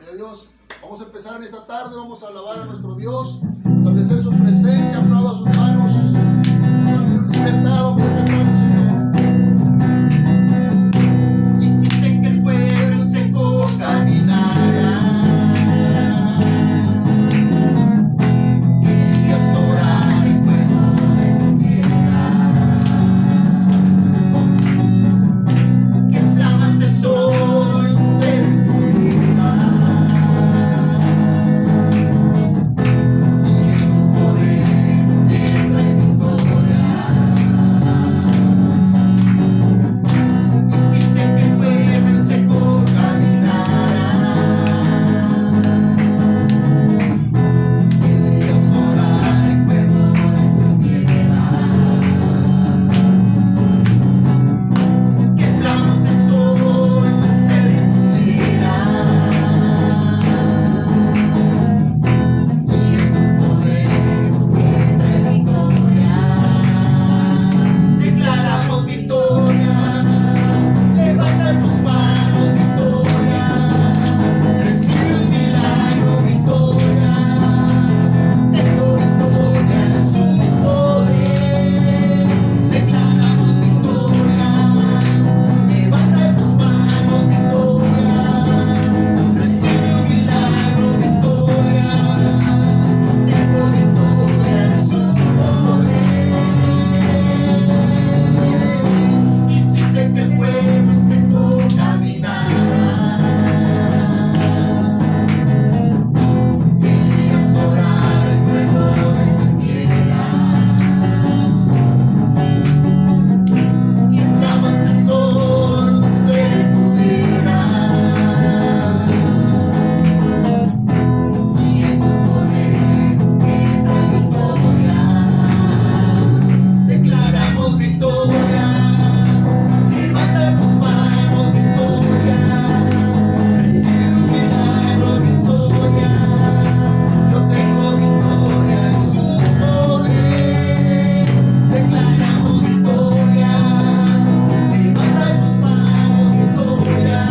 Gloria a Dios. Vamos a empezar en esta tarde, vamos a alabar a nuestro Dios, establecer su presencia, aplauda sus manos, vamos a vivir libertad, vamos a cantar al Señor. Hiciste que el pueblo seco caminara. Querías orar y fuego descendiera. Que el flamante sol se destruyera. Y es tu poder que trae victoria. Hiciste que el pueblo seco caminara. Querías orar y fuego descendiera. Que el flamante sol se detuviera. Y es tu poder que trae victoria. Declaramos victoria. Levanta tus manos, victoria. Recibe un milagro, victoria. Tengo victoria en su poder. Declaramos victoria. Levanta tus manos, victoria. Recibe un milagro, victoria. Tengo victoria en su poder. Hiciste que el pueblo seco caminara. Querías orar y fuego descendiera. Que el flamante sol se detuviera. Y es tu poder que trae victoria. Declaramos victoria. Levanta tus manos, victoria. Recibe un milagro, victoria. Yo tengo victoria en su poder. Declaramos victoria. Levanta tus manos, victoria.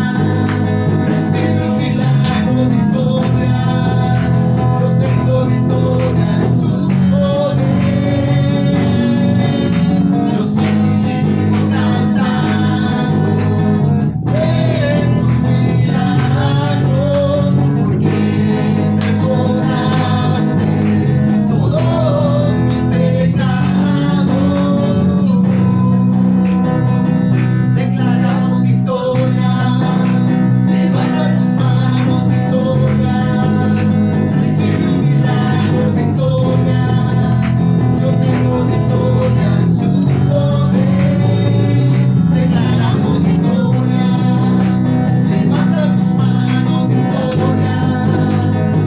Recibe un milagro, victoria. Yo tengo victoria en su poder. Yo sigo cantando en tus milagros, porque perdonaste todos mis pecados. Declaramos victoria. Levanta tus manos, victoria. Recibe un milagro, victoria. Yo tengo victoria en su poder. Declaramos victoria. Levanta tus manos, victoria.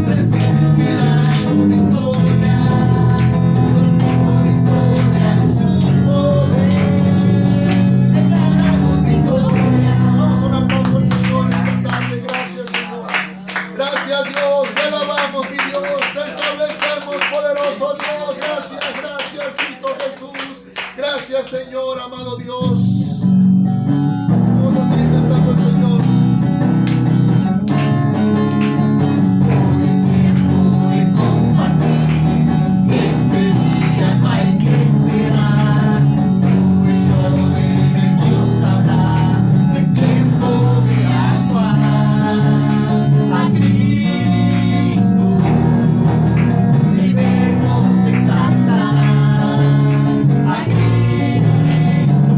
Recibe un milagro, victoria. Yo tengo victoria en su poder. Declaramos victoria. Vamos a un aplauso al Señor en esta tarde. Gracias, Señor. Gracias, Dios. Te alabamos, mi Dios. Te establecemos, poderoso Dios. Gracias, gracias, Cristo Jesús. Gracias, Señor, amado Dios. Vamos a seguir cantando al Señor. Hoy es tiempo de compartir, y este día no hay que esperar. Tú y yo debemos hablar, es tiempo de actuar. A Cristo debemos exaltar, a Cristo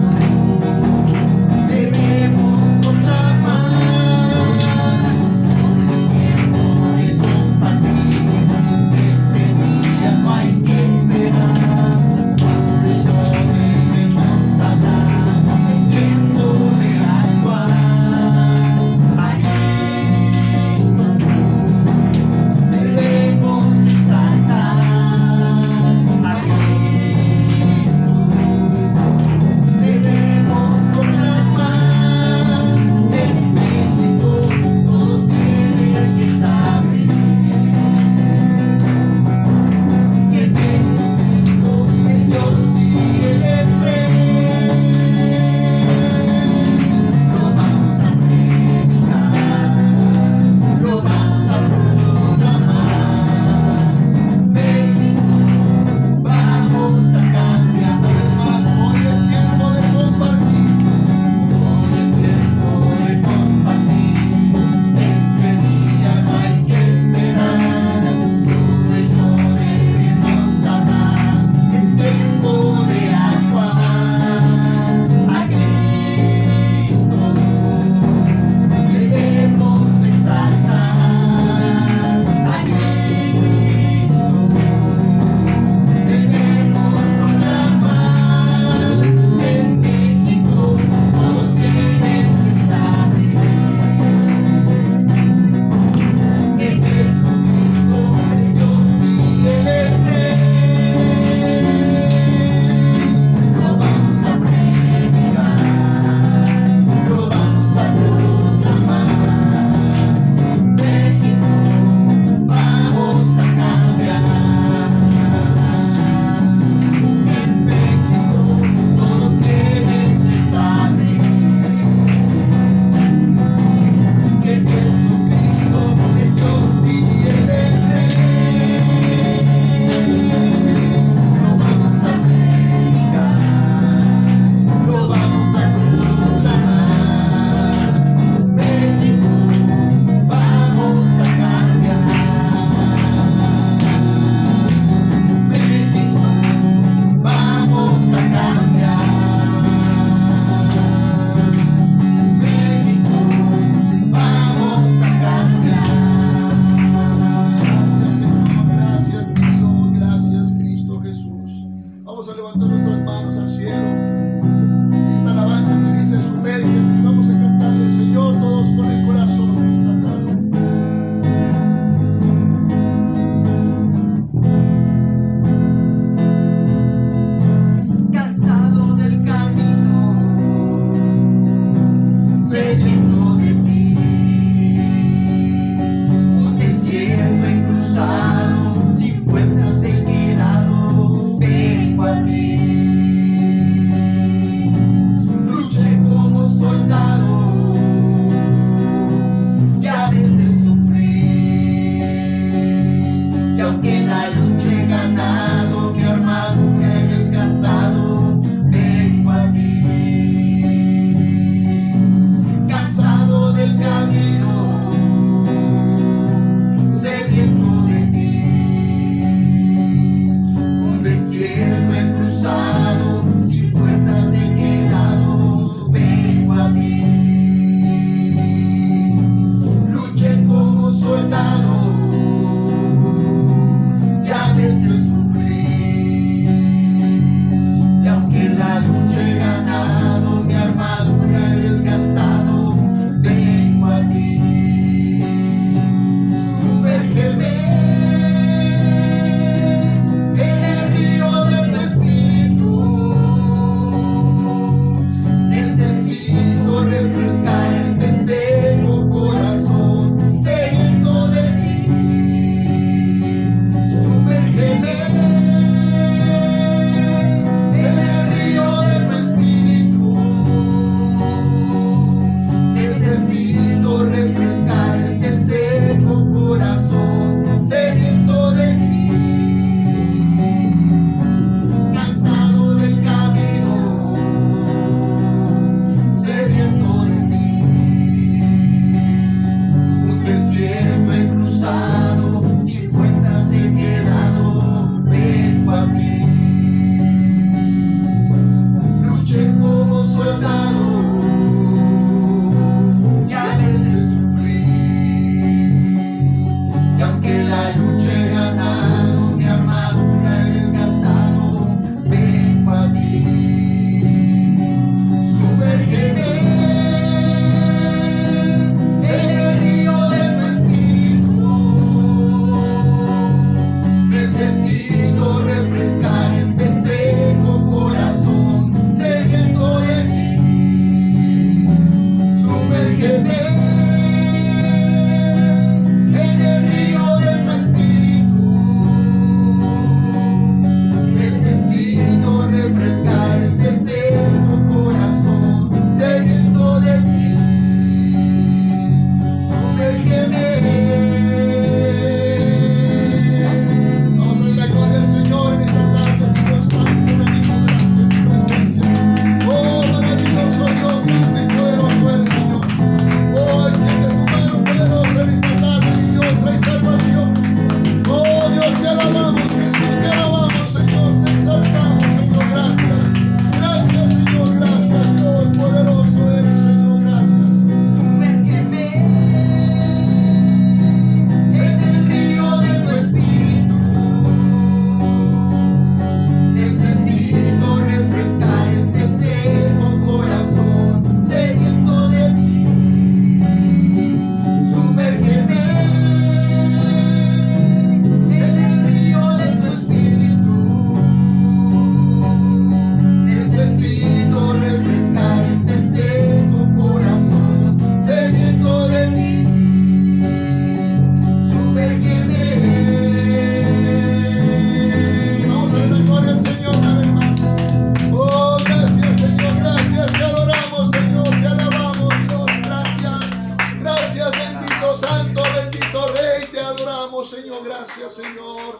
Señor, gracias, Señor.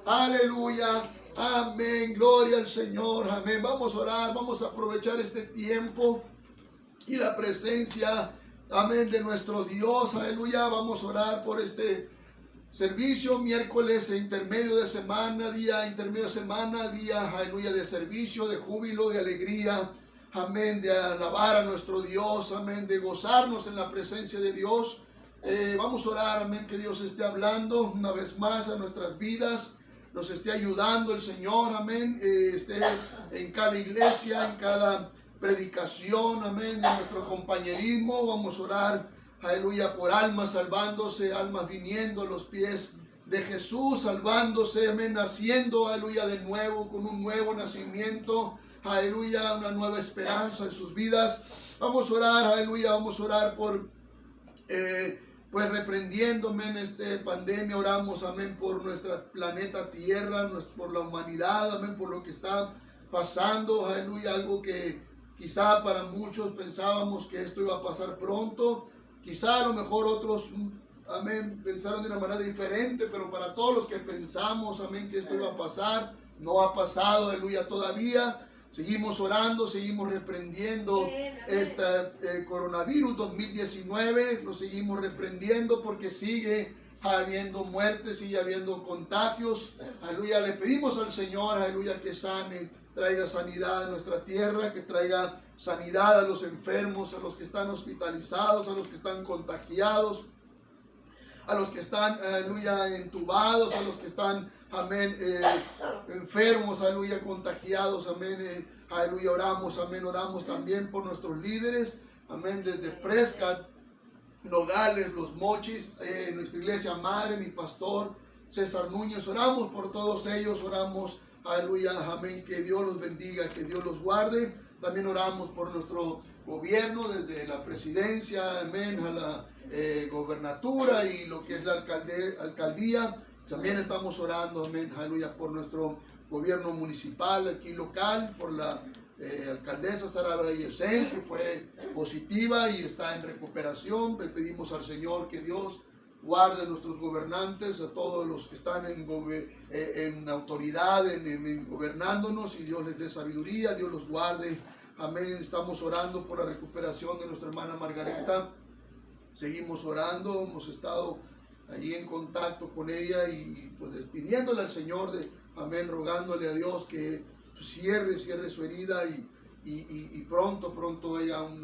Aleluya. Amén, gloria al Señor, amén. Vamos a orar, vamos a aprovechar este tiempo y la presencia, amén, de nuestro Dios, aleluya. Vamos a orar por este servicio, miércoles intermedio de semana, día, aleluya, de servicio, de júbilo, de alegría, amén, de alabar a nuestro Dios, amén, de gozarnos en la presencia de Dios. Vamos a orar, amén, que Dios esté hablando una vez más a nuestras vidas, nos esté ayudando el Señor, amén, esté en cada iglesia, en cada predicación, amén, de nuestro compañerismo. Vamos a orar, aleluya, por almas salvándose, almas viniendo a los pies de Jesús, salvándose, amén, naciendo, aleluya, de nuevo, con un nuevo nacimiento, aleluya, una nueva esperanza en sus vidas. Vamos a orar, aleluya, vamos a orar por pues reprendiendo, amén, esta pandemia. Oramos, amén, por nuestra planeta Tierra, por la humanidad, amén, por lo que está pasando, aleluya, algo que quizá para muchos pensábamos que esto iba a pasar pronto, quizá a lo mejor otros, amén, pensaron de una manera diferente, pero para todos los que pensamos, amén, que esto iba a pasar, no ha pasado, aleluya, todavía. Seguimos orando, seguimos reprendiendo este coronavirus 2019, lo seguimos reprendiendo porque sigue habiendo muertes, sigue habiendo contagios. Aleluya, le pedimos al Señor, aleluya, que sane, traiga sanidad a nuestra tierra, que traiga sanidad a los enfermos, a los que están hospitalizados, a los que están contagiados, a los que están, aleluya, entubados, a los que están, amén, enfermos, aleluya, contagiados, amén, aleluya, oramos, amén, oramos también por nuestros líderes, amén, desde Prescott, Nogales, Los Mochis, nuestra iglesia madre, mi pastor César Núñez, oramos por todos ellos, oramos, aleluya, amén, que Dios los bendiga, que Dios los guarde. También oramos por nuestro gobierno, desde la presidencia, amén, a la gobernatura y lo que es la alcaldía. También estamos orando, amén, aleluya, por nuestro gobierno municipal aquí local, por la alcaldesa Sara Vallecens, que fue positiva y está en recuperación. Le pedimos al Señor que Dios guarde a nuestros gobernantes, a todos los que están en autoridad, gobernándonos, y Dios les dé sabiduría, Dios los guarde. Amén. Estamos orando por la recuperación de nuestra hermana Margarita. Seguimos orando, hemos estado allí en contacto con ella y pues pidiéndole al Señor, amén, rogándole a Dios que cierre su herida y pronto haya un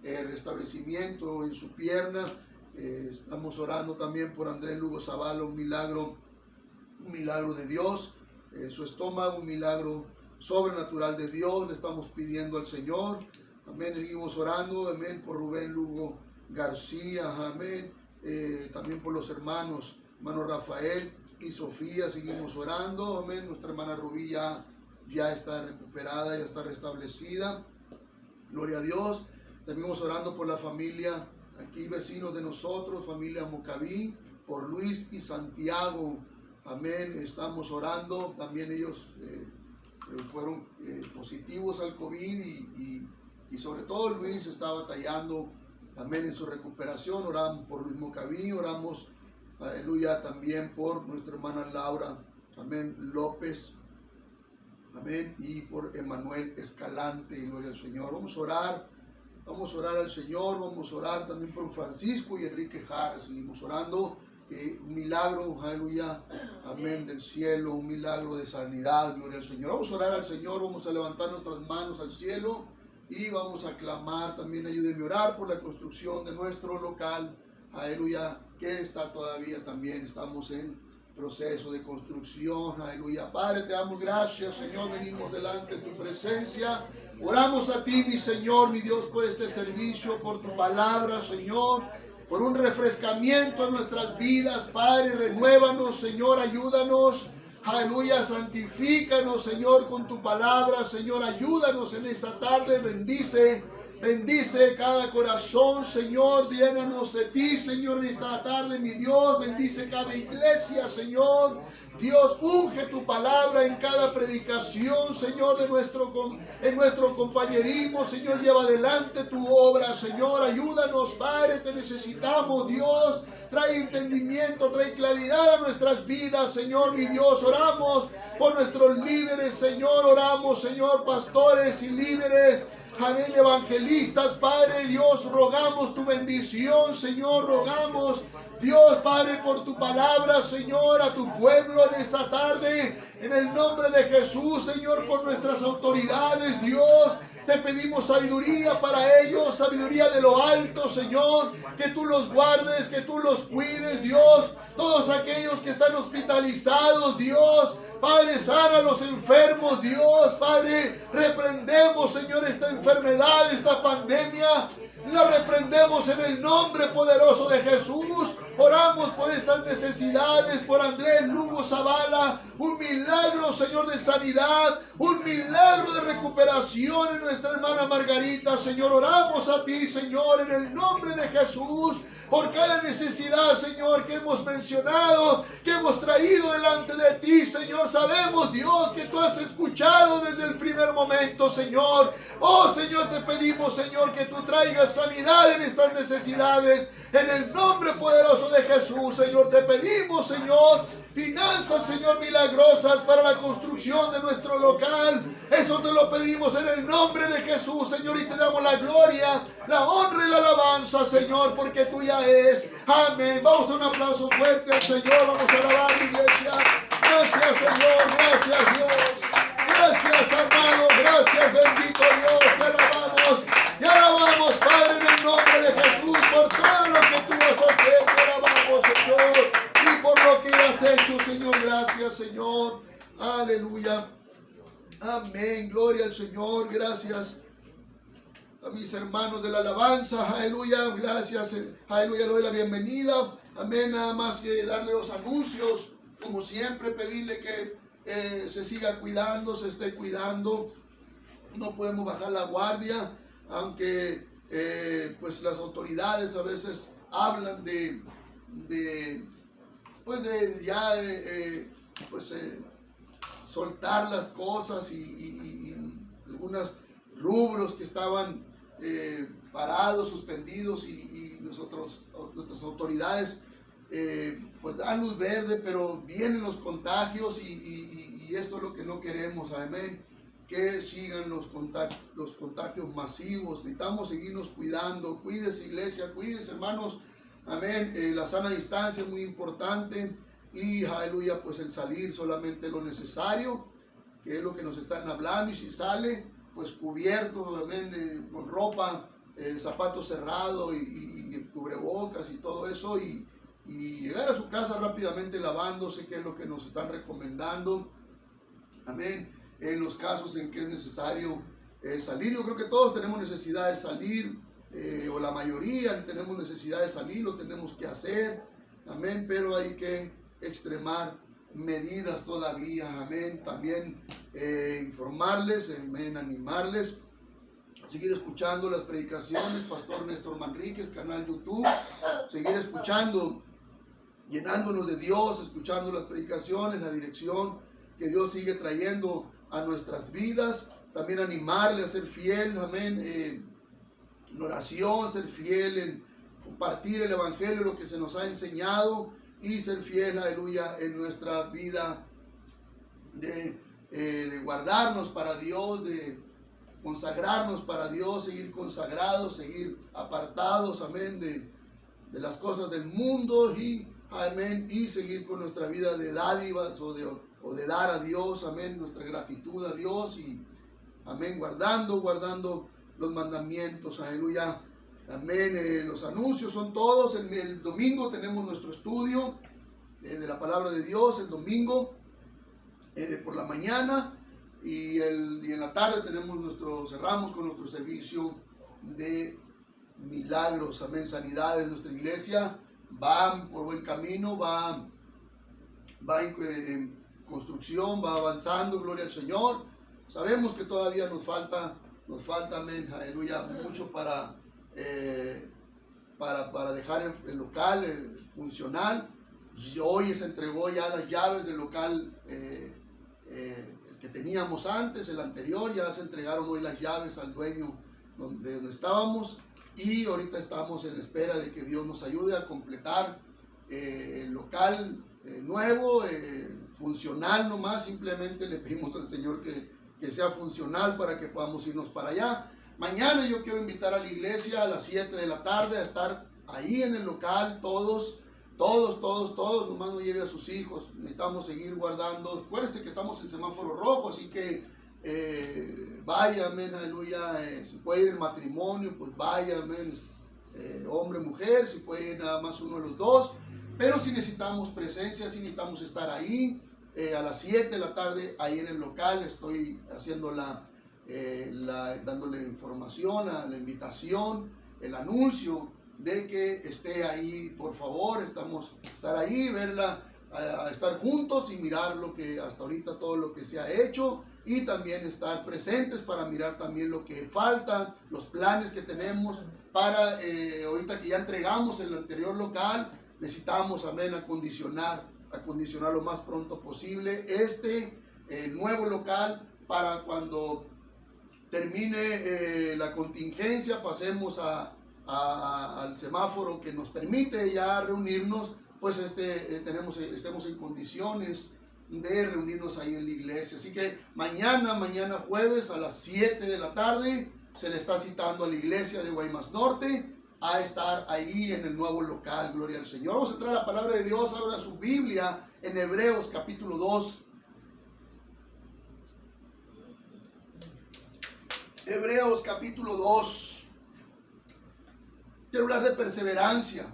restablecimiento en su pierna. Estamos orando también por Andrés Lugo Zavala, un milagro de Dios, su estómago, un milagro sobrenatural de Dios. Le estamos pidiendo al Señor, amén. Seguimos orando, amén, por Rubén Lugo García, amén, también por los hermano Rafael y Sofía. Seguimos orando, amén. Nuestra hermana Rubí ya está recuperada, ya está restablecida, gloria a Dios. Seguimos orando por la familia aquí, vecinos de nosotros, familia Mocaví, por Luis y Santiago, amén. Estamos orando, también ellos fueron positivos al COVID y sobre todo Luis está batallando, amén, en su recuperación. Oramos por Luis Mocaví, oramos, aleluya, también por nuestra hermana Laura, amén, López, amén, y por Emanuel Escalante, gloria al Señor. Vamos a orar al Señor, vamos a orar también por Francisco y Enrique Jara. Seguimos orando, que un milagro, aleluya, amén, del cielo, un milagro de sanidad, gloria al Señor. Vamos a orar al Señor, vamos a levantar nuestras manos al cielo y vamos a clamar. También ayúdenme a orar por la construcción de nuestro local, aleluya, que está todavía también, estamos en proceso de construcción, aleluya. Padre, te damos gracias, Señor, venimos delante de tu presencia. Oramos a ti, mi Señor, mi Dios, por este servicio, por tu palabra, Señor, por un refrescamiento en nuestras vidas. Padre, renuévanos, Señor, ayúdanos, aleluya, santifícanos, Señor, con tu palabra. Señor, ayúdanos en esta tarde, bendice Bendice cada corazón, Señor. Llénanos de ti, Señor, en esta tarde, mi Dios. Bendice cada iglesia, Señor. Dios, unge tu palabra en cada predicación, Señor, en nuestro compañerismo. Señor, lleva adelante tu obra, Señor. Ayúdanos, Padre, te necesitamos, Dios. Trae entendimiento, trae claridad a nuestras vidas, Señor, mi Dios. Oramos por nuestros líderes, Señor. Oramos, Señor, pastores y líderes. Amén, evangelistas, Padre Dios, rogamos tu bendición, Señor, rogamos, Dios, Padre, por tu palabra, Señor, a tu pueblo en esta tarde, en el nombre de Jesús, Señor, por nuestras autoridades, Dios. Te pedimos sabiduría para ellos, sabiduría de lo alto, Señor, que tú los guardes, que tú los cuides, Dios. Todos aquellos que están hospitalizados, Dios, Padre, sana a los enfermos, Dios, Padre, reprendemos, Señor, esta enfermedad, esta pandemia, la reprendemos en el nombre poderoso de Jesús. Oramos por estas necesidades, por Andrés Lugo Zavala, un milagro, Señor, de sanidad, un milagro de recuperación en nuestra hermana Margarita, Señor. Oramos a ti, Señor, en el nombre de Jesús, por cada necesidad, Señor, que hemos mencionado, que hemos traído delante de ti, Señor. Sabemos, Dios, que tú has escuchado desde el primer momento, Señor. Oh, Señor, te pedimos, Señor, que tú traigas sanidad en estas necesidades. En el nombre poderoso de Jesús, Señor, te pedimos, Señor, finanzas, Señor, milagrosas para la construcción de nuestro local. Eso te lo pedimos en el nombre de Jesús, Señor, y te damos la gloria, la honra y la alabanza, Señor, porque tuya es. Amén. Vamos a un aplauso fuerte al Señor. Vamos a alabar, iglesia. Gracias, Señor. Gracias, Dios. Gracias, amado. Gracias, bendito Dios. Te alabamos. Te alabamos, Padre, en el nombre de Jesús, por todo lo que tú vas a hacer. Te alabamos, Señor, y por lo que has hecho, Señor. Gracias, Señor. Aleluya. Amén. Gloria al Señor. Gracias a mis hermanos de la alabanza. Aleluya. Gracias. Aleluya. Le doy la bienvenida. Amén. Nada más que darle los anuncios. Como siempre, pedirle que se siga cuidando, se esté cuidando. No podemos bajar la guardia, aunque pues las autoridades a veces hablan soltar las cosas y algunos rubros que estaban parados, suspendidos, y nuestras autoridades pues dan luz verde, pero vienen los contagios y esto es lo que no queremos. Amén. Que sigan los contagios masivos. Necesitamos seguirnos cuidando. Cuídese, iglesia, cuídese, hermanos. Amén. La sana distancia es muy importante. Y aleluya, pues el salir solamente lo necesario, que es lo que nos están hablando. Y si sale, pues cubierto, amén, con ropa, zapatos cerrados y cubrebocas y todo eso. Y llegar a su casa rápidamente lavándose, que es lo que nos están recomendando. Amén. En los casos en que es necesario salir. Yo creo que todos tenemos necesidad de salir, o la mayoría tenemos necesidad de salir, lo tenemos que hacer. Amén. Pero hay que extremar medidas todavía. Amén. También informarles, amén, animarles. Seguir escuchando las predicaciones, Pastor Néstor Manríquez, canal YouTube. Seguir escuchando, llenándonos de Dios, escuchando las predicaciones, la dirección que Dios sigue trayendo a nuestras vidas. También animarle a ser fiel, amén, en oración, ser fiel en compartir el evangelio, lo que se nos ha enseñado, y ser fiel, aleluya, en nuestra vida de guardarnos para Dios, de consagrarnos para Dios, seguir consagrados, seguir apartados, amén, de las cosas del mundo, y amén, y seguir con nuestra vida de dádivas o de dar a Dios, amén, nuestra gratitud a Dios, y amén, guardando los mandamientos, aleluya, amén. Los anuncios son todos. El domingo tenemos nuestro estudio de la palabra de Dios, el domingo por la mañana, y en la tarde cerramos con nuestro servicio de milagros, amén, sanidades. Nuestra iglesia va por buen camino, va en construcción, va avanzando, gloria al Señor. Sabemos que todavía nos falta Nos falta, amén, aleluya, mucho para dejar el local funcional. Y hoy se entregó ya las llaves del local el que teníamos antes, el anterior. Ya se entregaron hoy las llaves al dueño de donde estábamos, y ahorita estamos en espera de que Dios nos ayude a completar el local nuevo, funcional nomás. Simplemente le pedimos al Señor que sea funcional para que podamos irnos para allá. Mañana yo quiero invitar a la iglesia a las 7 de la tarde a estar ahí en el local, todos, nomás no lleve a sus hijos. Necesitamos seguir guardando. Acuérdense que estamos en semáforo rojo, así que vaya, amén, aleluya. Si puede ir el matrimonio, pues vaya, amén. Hombre, mujer, si puede ir nada más uno de los dos. Pero si necesitamos presencia, si necesitamos estar ahí a las 7 de la tarde, ahí en el local. Estoy haciendo dándole información, la invitación, el anuncio de que esté ahí, por favor. Estar ahí, verla, estar juntos y mirar lo que hasta ahorita, todo lo que se ha hecho, y también estar presentes para mirar también lo que falta, los planes que tenemos para ahorita que ya entregamos el anterior local. Necesitamos, amén, acondicionar lo más pronto posible el nuevo local, para cuando termine la contingencia, pasemos al semáforo que nos permite ya reunirnos, pues estemos en condiciones de reunirnos ahí en la iglesia. Así que mañana jueves a las 7 de la tarde se le está citando a la iglesia de Guaymas Norte a estar ahí en el nuevo local. Gloria al Señor. Vamos a entrar a la palabra de Dios. Abra su Biblia en Hebreos capítulo 2. Hebreos capítulo 2. Quiero hablar de perseverancia.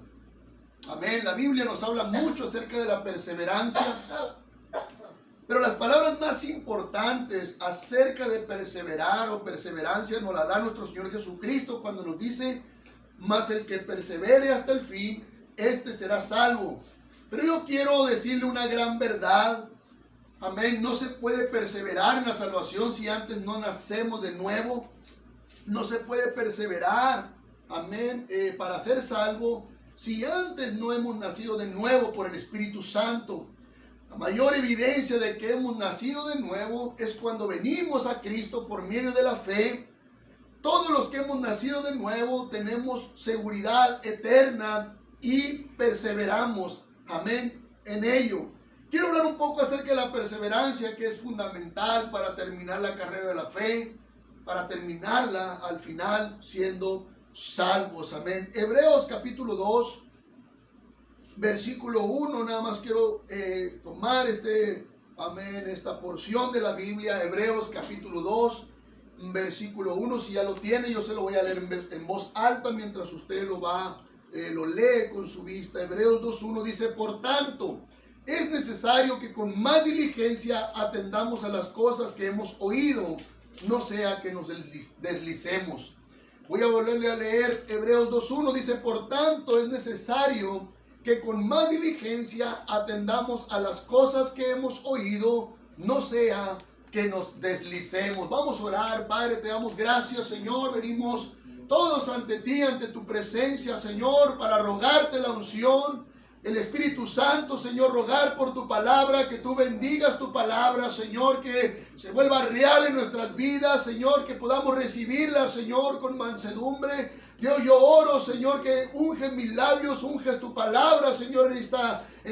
Amén. La Biblia nos habla mucho acerca de la perseverancia, pero las palabras más importantes acerca de perseverar o perseverancia nos la da nuestro Señor Jesucristo cuando nos dice: mas el que persevere hasta el fin, este será salvo. Pero yo quiero decirle una gran verdad. Amén. No se puede perseverar en la salvación si antes no nacemos de nuevo. No se puede perseverar, amén, para ser salvo si antes no hemos nacido de nuevo por el Espíritu Santo. La mayor evidencia de que hemos nacido de nuevo es cuando venimos a Cristo por medio de la fe. Todos los que hemos nacido de nuevo tenemos seguridad eterna y perseveramos, amén, en ello. Quiero hablar un poco acerca de la perseverancia, que es fundamental para terminar la carrera de la fe, para terminarla al final siendo salvos, amén. Hebreos capítulo 2, versículo 1, nada más quiero tomar esta porción de la Biblia. Hebreos capítulo 2, versículo 1, si ya lo tiene, yo se lo voy a leer en voz alta mientras usted lo lee con su vista. Hebreos 2.1 dice: por tanto, es necesario que con más diligencia atendamos a las cosas que hemos oído, no sea que nos deslicemos. Voy a volverle a leer Hebreos 2.1, dice: por tanto, es necesario que con más diligencia atendamos a las cosas que hemos oído, no sea que nos deslicemos. Vamos a orar. Padre, te damos gracias, Señor. Venimos todos ante ti, ante tu presencia, Señor, para rogarte la unción, el Espíritu Santo, Señor, rogar por tu palabra, que tú bendigas tu palabra, Señor, que se vuelva real en nuestras vidas, Señor, que podamos recibirla, Señor, con mansedumbre. Dios, yo oro, Señor, que unges mis labios, unges tu palabra, Señor, en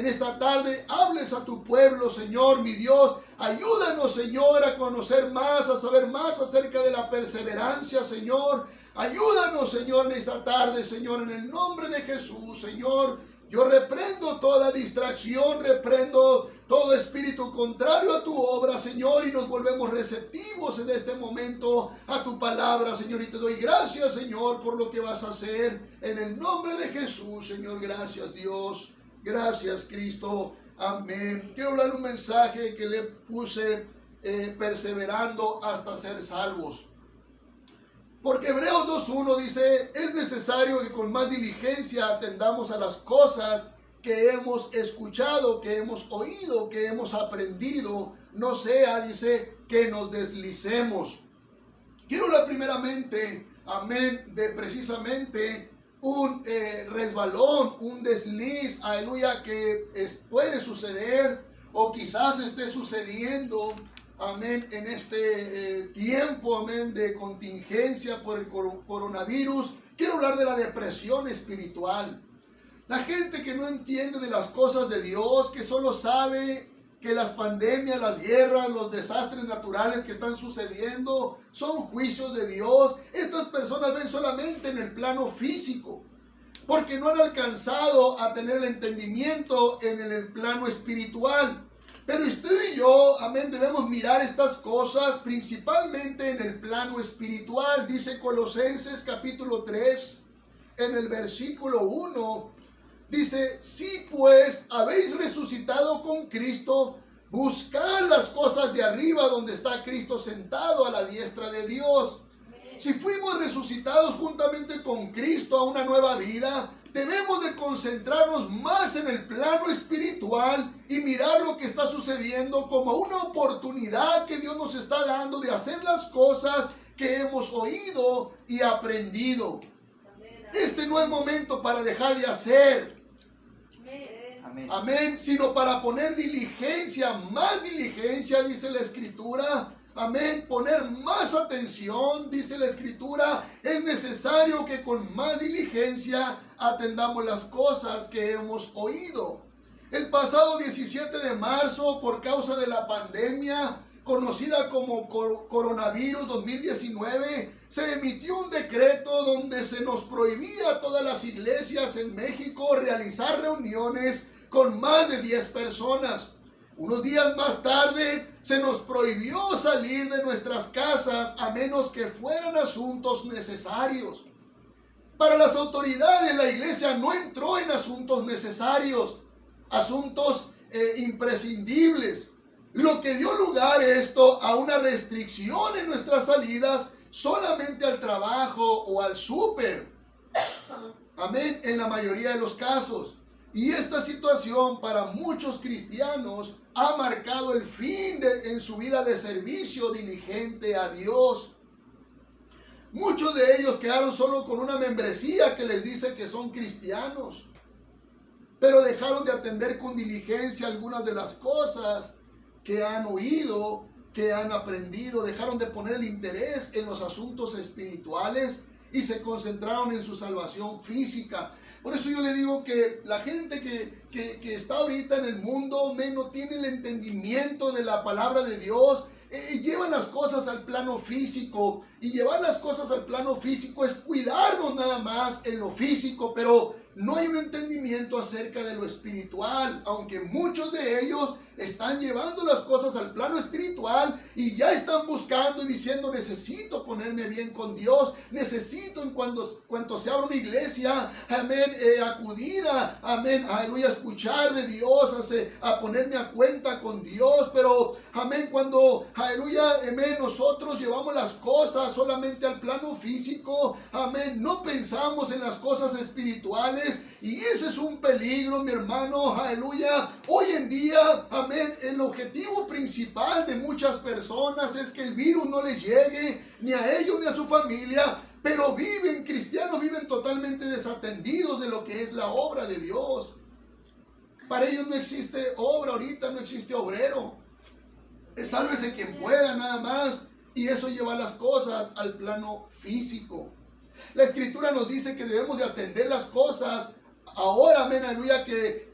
esta tarde. Hables a tu pueblo, Señor, mi Dios. Ayúdanos, Señor, a conocer más, a saber más acerca de la perseverancia, Señor. Ayúdanos, Señor, en esta tarde, Señor, en el nombre de Jesús, Señor. Yo reprendo toda distracción, reprendo todo espíritu contrario a tu obra, Señor, y nos volvemos receptivos en este momento a tu palabra, Señor. Y te doy gracias, Señor, por lo que vas a hacer en el nombre de Jesús, Señor. Gracias, Dios. Gracias, Cristo. Amén. Quiero hablar un mensaje que le puse perseverando hasta ser salvos. Porque Hebreos 2.1 dice: es necesario que con más diligencia atendamos a las cosas que hemos escuchado, que hemos oído, que hemos aprendido, no sea, dice, que nos deslicemos. Quiero hablar primeramente, amén, de precisamente un resbalón, un desliz, aleluya, que puede suceder o quizás esté sucediendo, amén, en este tiempo, amén, de contingencia por el coronavirus. Quiero hablar de la depresión espiritual. La gente que no entiende de las cosas de Dios, que solo sabe que las pandemias, las guerras, los desastres naturales que están sucediendo son juicios de Dios. Estas personas ven solamente en el plano físico, porque no han alcanzado a tener el entendimiento en el plano espiritual. Pero usted y yo, amén, debemos mirar estas cosas principalmente en el plano espiritual. Dice Colosenses capítulo 3, en el versículo 1, dice: si pues habéis resucitado con Cristo, buscad las cosas de arriba donde está Cristo sentado a la diestra de Dios. Si fuimos resucitados juntamente con Cristo a una nueva vida, debemos de concentrarnos más en el plano espiritual y mirar lo que está sucediendo como una oportunidad que Dios nos está dando de hacer las cosas que hemos oído y aprendido. Este no es momento para dejar de hacer. Amén, sino para poner diligencia, más diligencia, dice la Escritura. Amén, poner más atención, dice la Escritura. Es necesario que con más diligencia atendamos las cosas que hemos oído. El pasado 17 de marzo, por causa de la pandemia conocida como coronavirus 2019, se emitió un decreto donde se nos prohibía a todas las iglesias en México realizar reuniones con más de 10 personas. Unos días más tarde se nos prohibió salir de nuestras casas a menos que fueran asuntos necesarios. Para las autoridades, la iglesia no entró en asuntos necesarios, asuntos imprescindibles, lo que dio lugar esto a una restricción en nuestras salidas solamente al trabajo o al súper. Amén, en la mayoría de los casos. Y esta situación para muchos cristianos ha marcado el fin en su vida de servicio diligente a Dios. Muchos de ellos quedaron solo con una membresía que les dice que son cristianos, pero dejaron de atender con diligencia algunas de las cosas que han oído, que han aprendido. Dejaron de poner el interés en los asuntos espirituales y se concentraron en su salvación física. Por eso yo le digo que la gente que está ahorita en el mundo, no tiene el entendimiento de la palabra de Dios. Llevan las cosas al plano físico, y llevar las cosas al plano físico es cuidarnos nada más en lo físico, pero no hay un entendimiento acerca de lo espiritual, aunque muchos de ellos están llevando las cosas al plano espiritual y ya están buscando y diciendo: necesito ponerme bien con Dios, necesito en cuanto se abra una iglesia, amén, acudir amén, aleluya, a escuchar de Dios, a ponerme a cuenta con Dios. Pero amén, cuando, aleluya, amén, nosotros llevamos las cosas solamente al plano físico, amén, no pensamos en las cosas espirituales, y ese es un peligro, mi hermano, aleluya. Hoy en día, amén, el objetivo principal de muchas personas es que el virus no les llegue ni a ellos ni a su familia, pero cristianos viven totalmente desatendidos de lo que es la obra de Dios. Para ellos no existe obra ahorita, no existe obrero. Sálvese quien pueda nada más, y eso lleva las cosas al plano físico. La Escritura nos dice que debemos de atender las cosas ahora, amén, aleluya, que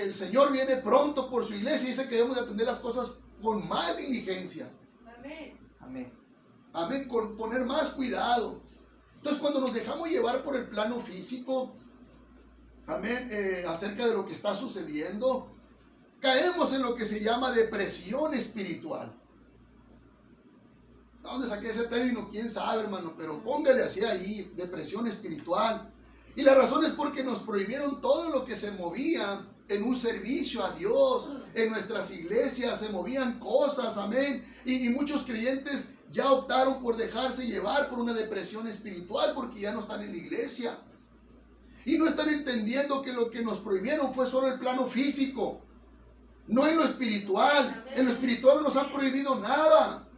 el Señor viene pronto por su iglesia, y dice que debemos de atender las cosas con más diligencia. Amén. Amén. Amén, con poner más cuidado. Entonces, cuando nos dejamos llevar por el plano físico, amén, acerca de lo que está sucediendo, caemos en lo que se llama depresión espiritual. ¿De dónde saqué ese término? Quién sabe, hermano, pero póngale así ahí, depresión espiritual. Y la razón es porque nos prohibieron todo lo que se movía en un servicio a Dios. En nuestras iglesias se movían cosas, amén. Y muchos creyentes ya optaron por dejarse llevar por una depresión espiritual porque ya no están en la iglesia. Y no están entendiendo que lo que nos prohibieron fue solo el plano físico, no en lo espiritual. En lo espiritual no nos han prohibido nada.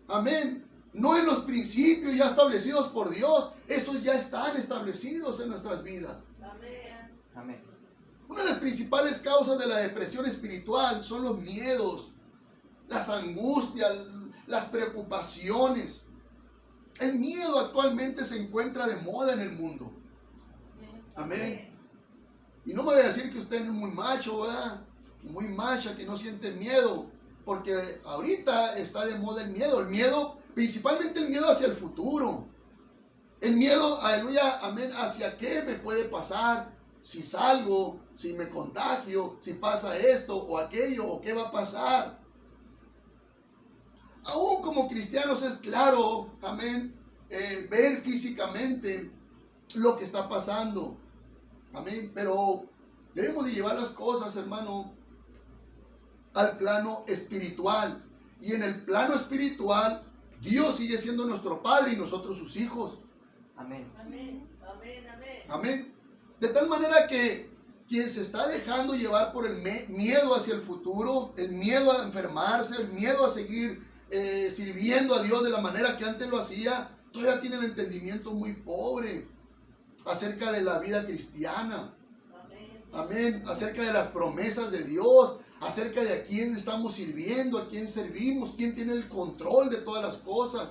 Amén. no en los principios ya establecidos por Dios. Esos ya están establecidos en nuestras vidas. Amén. Amén. Una de las principales causas de la depresión espiritual son los miedos, las angustias, las preocupaciones. El miedo actualmente se encuentra de moda en el mundo. Amén. Y no me voy a decir que usted es muy macho, ¿verdad? Muy macha, que no siente miedo. Porque ahorita está de moda el miedo. El miedo, principalmente el miedo hacia el futuro. El miedo, aleluya, amén, hacia qué me puede pasar. Si salgo, si me contagio, si pasa esto o aquello, o qué va a pasar. Aún como cristianos es claro, amén, ver físicamente lo que está pasando. Amén, pero debemos de llevar las cosas, hermano, al plano espiritual. Y en el plano espiritual, Dios sigue siendo nuestro Padre y nosotros sus hijos. Amén. Amén. Amén. Amén. Amén. De tal manera que quien se está dejando llevar por el miedo hacia el futuro, el miedo a enfermarse, el miedo a seguir sirviendo a Dios de la manera que antes lo hacía, todavía tiene el entendimiento muy pobre acerca de la vida cristiana. Amén. Acerca de las promesas de Dios, acerca de a quién estamos sirviendo, a quién servimos, quién tiene el control de todas las cosas.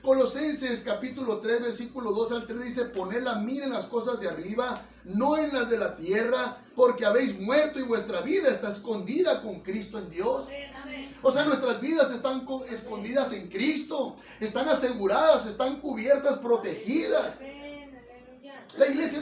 Colosenses capítulo 3, versículo 2 al 3 dice: poned la mira en las cosas de arriba, no en las de la tierra, porque habéis muerto y vuestra vida está escondida con Cristo en Dios. O sea, nuestras vidas están escondidas en Cristo, están aseguradas, están cubiertas, protegidas. La iglesia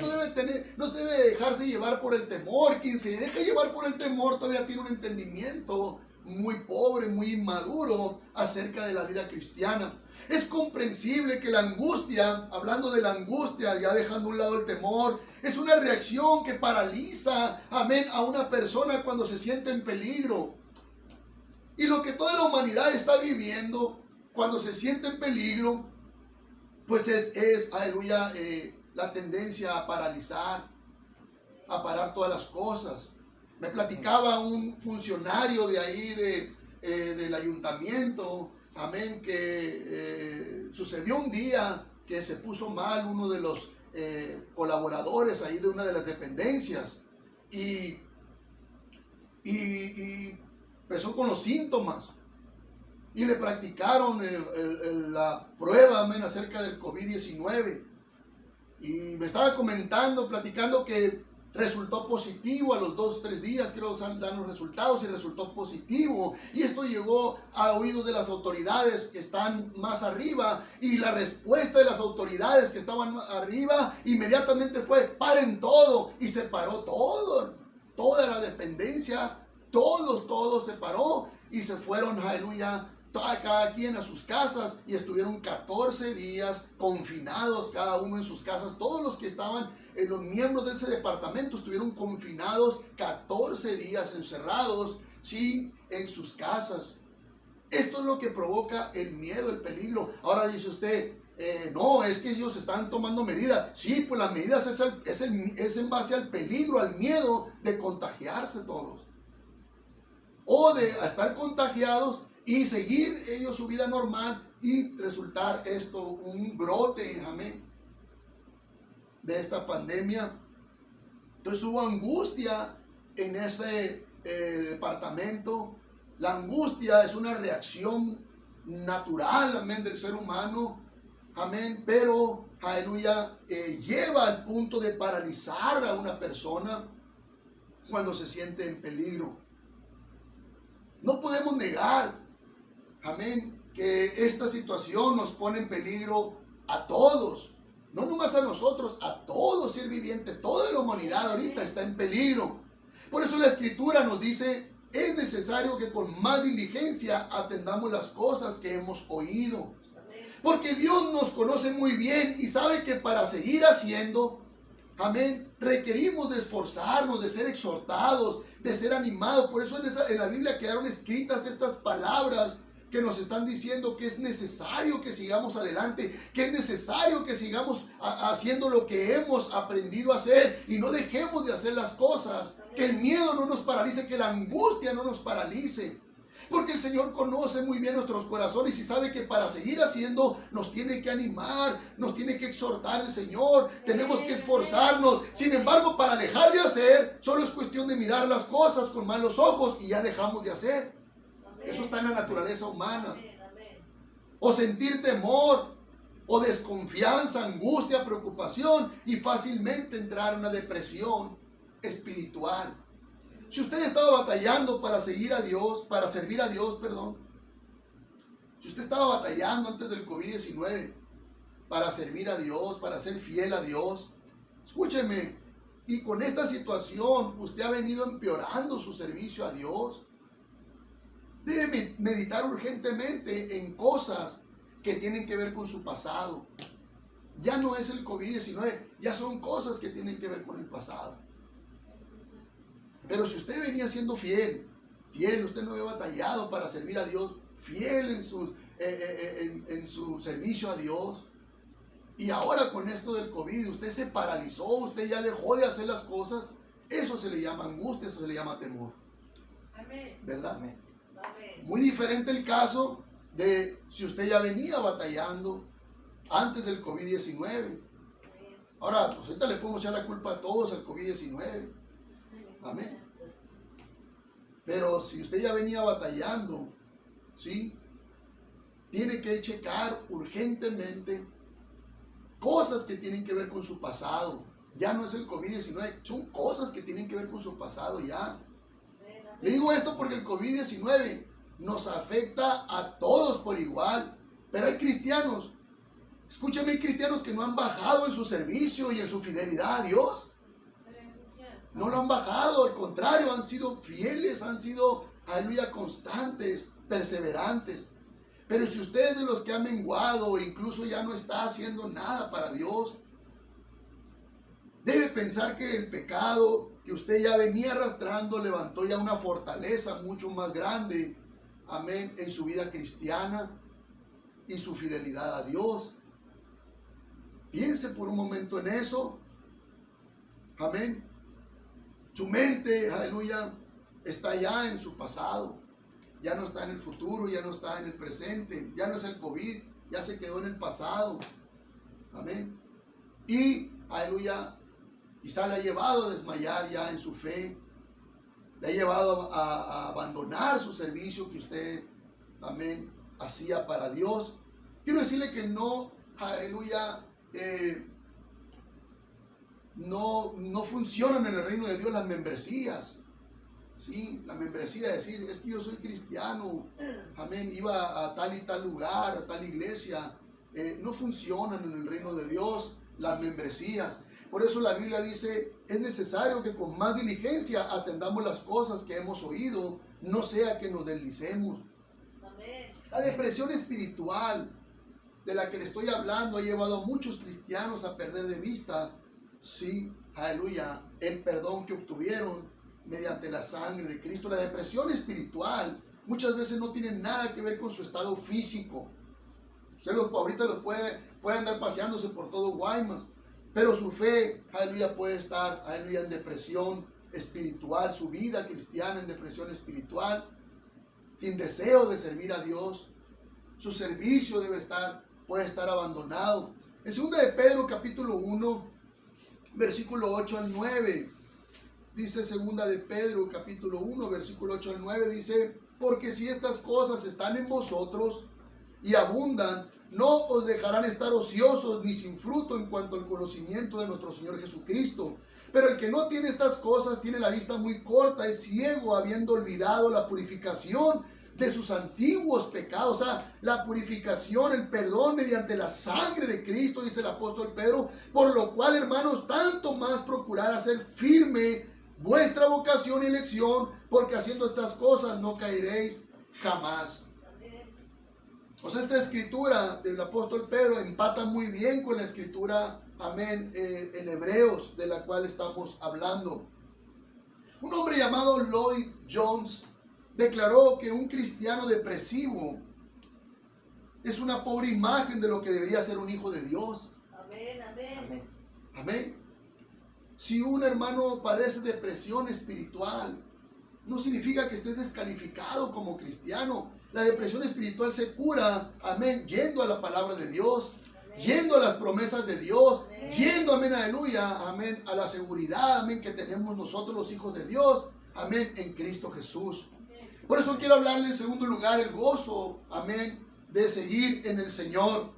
no debe dejarse llevar por el temor. Quien se deja llevar por el temor todavía tiene un entendimiento muy pobre, muy inmaduro acerca de la vida cristiana. Es comprensible que la angustia, hablando de la angustia, ya dejando a un lado el temor, es una reacción que paraliza, amén, a una persona cuando se siente en peligro. Y lo que toda la humanidad está viviendo cuando se siente en peligro, pues es aleluya, la tendencia a paralizar, a parar todas las cosas. Me platicaba un funcionario de ahí, del ayuntamiento, amén, que sucedió un día que se puso mal uno de los colaboradores ahí de una de las dependencias y empezó con los síntomas y le practicaron la prueba, amén, acerca del COVID-19 y me estaba platicando que resultó positivo a los 2 o 3 días, creo, dan los resultados y resultó positivo. Y esto llegó a oídos de las autoridades que están más arriba. Y la respuesta de las autoridades que estaban arriba inmediatamente fue: paren todo. Y se paró todo, toda la dependencia, todos se paró y se fueron, aleluya, cada quien a sus casas y estuvieron 14 días confinados, cada uno en sus casas. Todos los que estaban, los miembros de ese departamento estuvieron confinados 14 días, encerrados, sí, en sus casas. Esto es lo que provoca el miedo, el peligro. Ahora dice usted, no, es que ellos están tomando medidas. Sí, pues las medidas es en base al peligro, al miedo de contagiarse todos. O de estar contagiados y seguir ellos su vida normal y resultar esto un brote, amén, de esta pandemia. Entonces hubo angustia en ese departamento. La angustia es una reacción natural, amén, del ser humano, amén, pero, aleluya, lleva al punto de paralizar a una persona cuando se siente en peligro. No podemos negar, amén, que esta situación nos pone en peligro a todos. No nomás a nosotros, a todo ser viviente. Toda la humanidad ahorita está en peligro. Por eso la Escritura nos dice: es necesario que con más diligencia atendamos las cosas que hemos oído. Porque Dios nos conoce muy bien y sabe que para seguir haciendo, amén, requerimos de esforzarnos, de ser exhortados, de ser animados. Por eso en la Biblia quedaron escritas estas palabras que nos están diciendo que es necesario que sigamos adelante, que es necesario que sigamos haciendo lo que hemos aprendido a hacer y no dejemos de hacer las cosas, que el miedo no nos paralice, que la angustia no nos paralice. Porque el Señor conoce muy bien nuestros corazones y sabe que para seguir haciendo nos tiene que animar, nos tiene que exhortar el Señor, tenemos que esforzarnos. Sin embargo, para dejar de hacer, solo es cuestión de mirar las cosas con malos ojos y ya dejamos de hacer. Eso está en la naturaleza humana. Amén, amén. O sentir temor, o desconfianza, angustia, preocupación y fácilmente entrar en una depresión espiritual. Si usted estaba batallando para seguir a Dios, para servir a Dios, perdón. Si usted estaba batallando antes del COVID-19 para servir a Dios, para ser fiel a Dios, escúcheme, y con esta situación usted ha venido empeorando su servicio a Dios, debe meditar urgentemente en cosas que tienen que ver con su pasado. Ya no es el COVID-19, ya son cosas que tienen que ver con el pasado. Pero si usted venía siendo fiel, usted no había batallado para servir a Dios, fiel en su servicio a Dios, y ahora con esto del COVID, usted se paralizó, usted ya dejó de hacer las cosas, eso se le llama angustia, eso se le llama temor. Amén. ¿Verdad? Amén. Muy diferente el caso de si usted ya venía batallando antes del COVID-19. Ahora, pues ahorita le podemos echar la culpa a todos al COVID-19. Amén. Pero si usted ya venía batallando, ¿sí? Tiene que checar urgentemente cosas que tienen que ver con su pasado. Ya no es el COVID-19, son cosas que tienen que ver con su pasado ya. Le digo esto porque el COVID-19 nos afecta a todos por igual. Pero hay cristianos, escúchame, hay cristianos que no han bajado en su servicio y en su fidelidad a Dios. No lo han bajado, al contrario, han sido fieles, han sido, aleluya, constantes, perseverantes. Pero si usted es de los que ha menguado e incluso ya no está haciendo nada para Dios, debe pensar que el pecado que usted ya venía arrastrando levantó ya una fortaleza mucho más grande, amén, en su vida cristiana y su fidelidad a Dios. Piense por un momento en eso, amén. Su mente, aleluya, está ya en su pasado, ya no está en el futuro, ya no está en el presente, ya no es el COVID, ya se quedó en el pasado, amén. Y, aleluya, quizá le ha llevado a desmayar ya en su fe, le ha llevado a abandonar su servicio que usted, amén, hacía para Dios. Quiero decirle que no, aleluya, no funcionan en el reino de Dios las membresías. Sí, la membresía, decir, es que yo soy cristiano, amén, iba a tal y tal lugar, a tal iglesia. No funcionan en el reino de Dios las membresías. Por eso la Biblia dice, es necesario que con más diligencia atendamos las cosas que hemos oído, no sea que nos deslicemos. Amén. La depresión espiritual de la que le estoy hablando ha llevado a muchos cristianos a perder de vista, sí, aleluya, el perdón que obtuvieron mediante la sangre de Cristo. La depresión espiritual muchas veces no tiene nada que ver con su estado físico. Usted ahorita lo puede andar paseándose por todo Guaymas, pero su fe, aleluya, puede estar, aleluya, en depresión espiritual, su vida cristiana en depresión espiritual, sin deseo de servir a Dios. Su servicio puede estar abandonado. En 2 de Pedro capítulo 1, versículo 8 al 9, dice 2 de Pedro capítulo 1, versículo 8 al 9, dice, porque si estas cosas están en vosotros y abundan, no os dejarán estar ociosos ni sin fruto en cuanto al conocimiento de nuestro Señor Jesucristo. Pero el que no tiene estas cosas tiene la vista muy corta, es ciego, habiendo olvidado la purificación de sus antiguos pecados. O sea, la purificación, el perdón mediante la sangre de Cristo, dice el apóstol Pedro. Por lo cual, hermanos, tanto más procurad hacer firme vuestra vocación y elección, porque haciendo estas cosas no caeréis jamás. O sea, esta escritura del apóstol Pedro empata muy bien con la escritura, amén, en Hebreos, de la cual estamos hablando. Un hombre llamado Lloyd Jones declaró que un cristiano depresivo es una pobre imagen de lo que debería ser un hijo de Dios. Amén, amén. Amén. Si un hermano padece depresión espiritual, no significa que estés descalificado como cristiano. La depresión espiritual se cura, amén, yendo a la palabra de Dios, yendo a las promesas de Dios, yendo, amén, aleluya, amén, a la seguridad, amén, que tenemos nosotros los hijos de Dios, amén, en Cristo Jesús. Por eso quiero hablarle en segundo lugar el gozo, amén, de seguir en el Señor.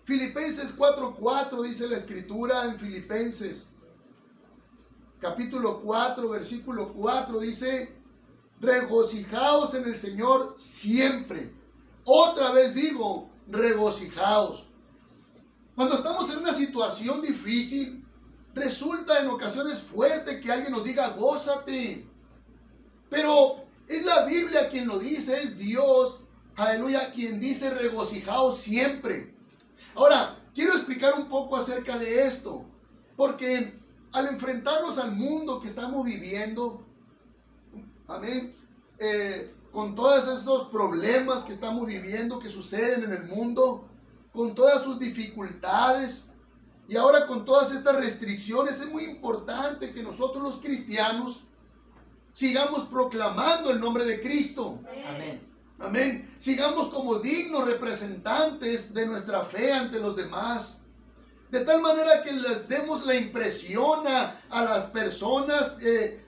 Filipenses 4:4 dice la escritura en Filipenses capítulo 4, versículo 4 dice: regocijaos en el Señor siempre. Otra vez digo, regocijaos. Cuando estamos en una situación difícil, resulta en ocasiones fuerte que alguien nos diga gózate. Pero es la Biblia quien lo dice, es Dios, aleluya, quien dice regocijaos siempre. Ahora, quiero explicar un poco acerca de esto, porque al enfrentarnos al mundo que estamos viviendo, amén, con todos esos problemas que estamos viviendo, que suceden en el mundo, con todas sus dificultades, y ahora con todas estas restricciones, es muy importante que nosotros los cristianos sigamos proclamando el nombre de Cristo. Amén. Amén. Sigamos como dignos representantes de nuestra fe ante los demás. De tal manera que les demos la impresión a las personas,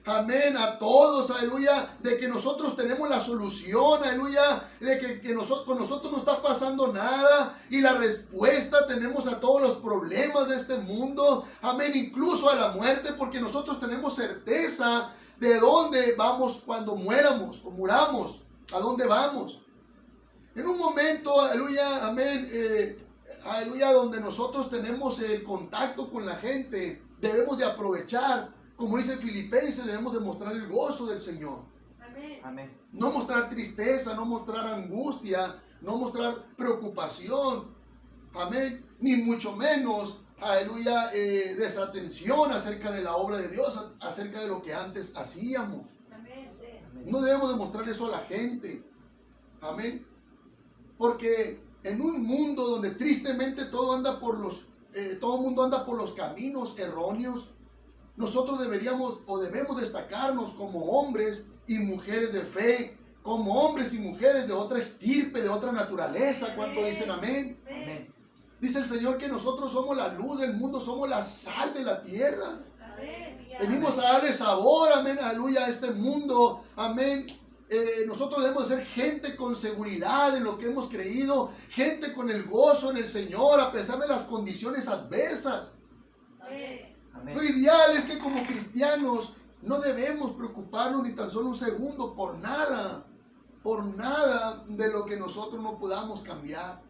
amén, a todos, aleluya, de que nosotros tenemos la solución, aleluya, de que con nosotros no está pasando nada y la respuesta tenemos a todos los problemas de este mundo, amén, incluso a la muerte, porque nosotros tenemos certeza de dónde vamos cuando muéramos o muramos, a dónde vamos. En un momento, aleluya, amén, aleluya, donde nosotros tenemos el contacto con la gente, debemos de aprovechar, como dice Filipenses, debemos de mostrar el gozo del Señor. Amén. Amén. No mostrar tristeza, no mostrar angustia, no mostrar preocupación, amén, ni mucho menos, aleluya, desatención acerca de la obra de Dios, acerca de lo que antes hacíamos. Amén. No debemos de mostrar eso a la gente, amén, porque en un mundo donde tristemente todo el mundo anda por los caminos erróneos, nosotros deberíamos o debemos destacarnos como hombres y mujeres de fe, como hombres y mujeres de otra estirpe, de otra naturaleza. ¿Cuánto dicen amén? Amén. Dice el Señor que nosotros somos la luz del mundo, somos la sal de la tierra. Amén. Venimos a darle sabor, amén, aleluya, a este mundo, amén. Nosotros debemos ser gente con seguridad en lo que hemos creído, gente con el gozo en el Señor a pesar de las condiciones adversas. Amén. Amén. Lo ideal es que como cristianos no debemos preocuparnos ni tan solo un segundo por nada de lo que nosotros no podamos cambiar.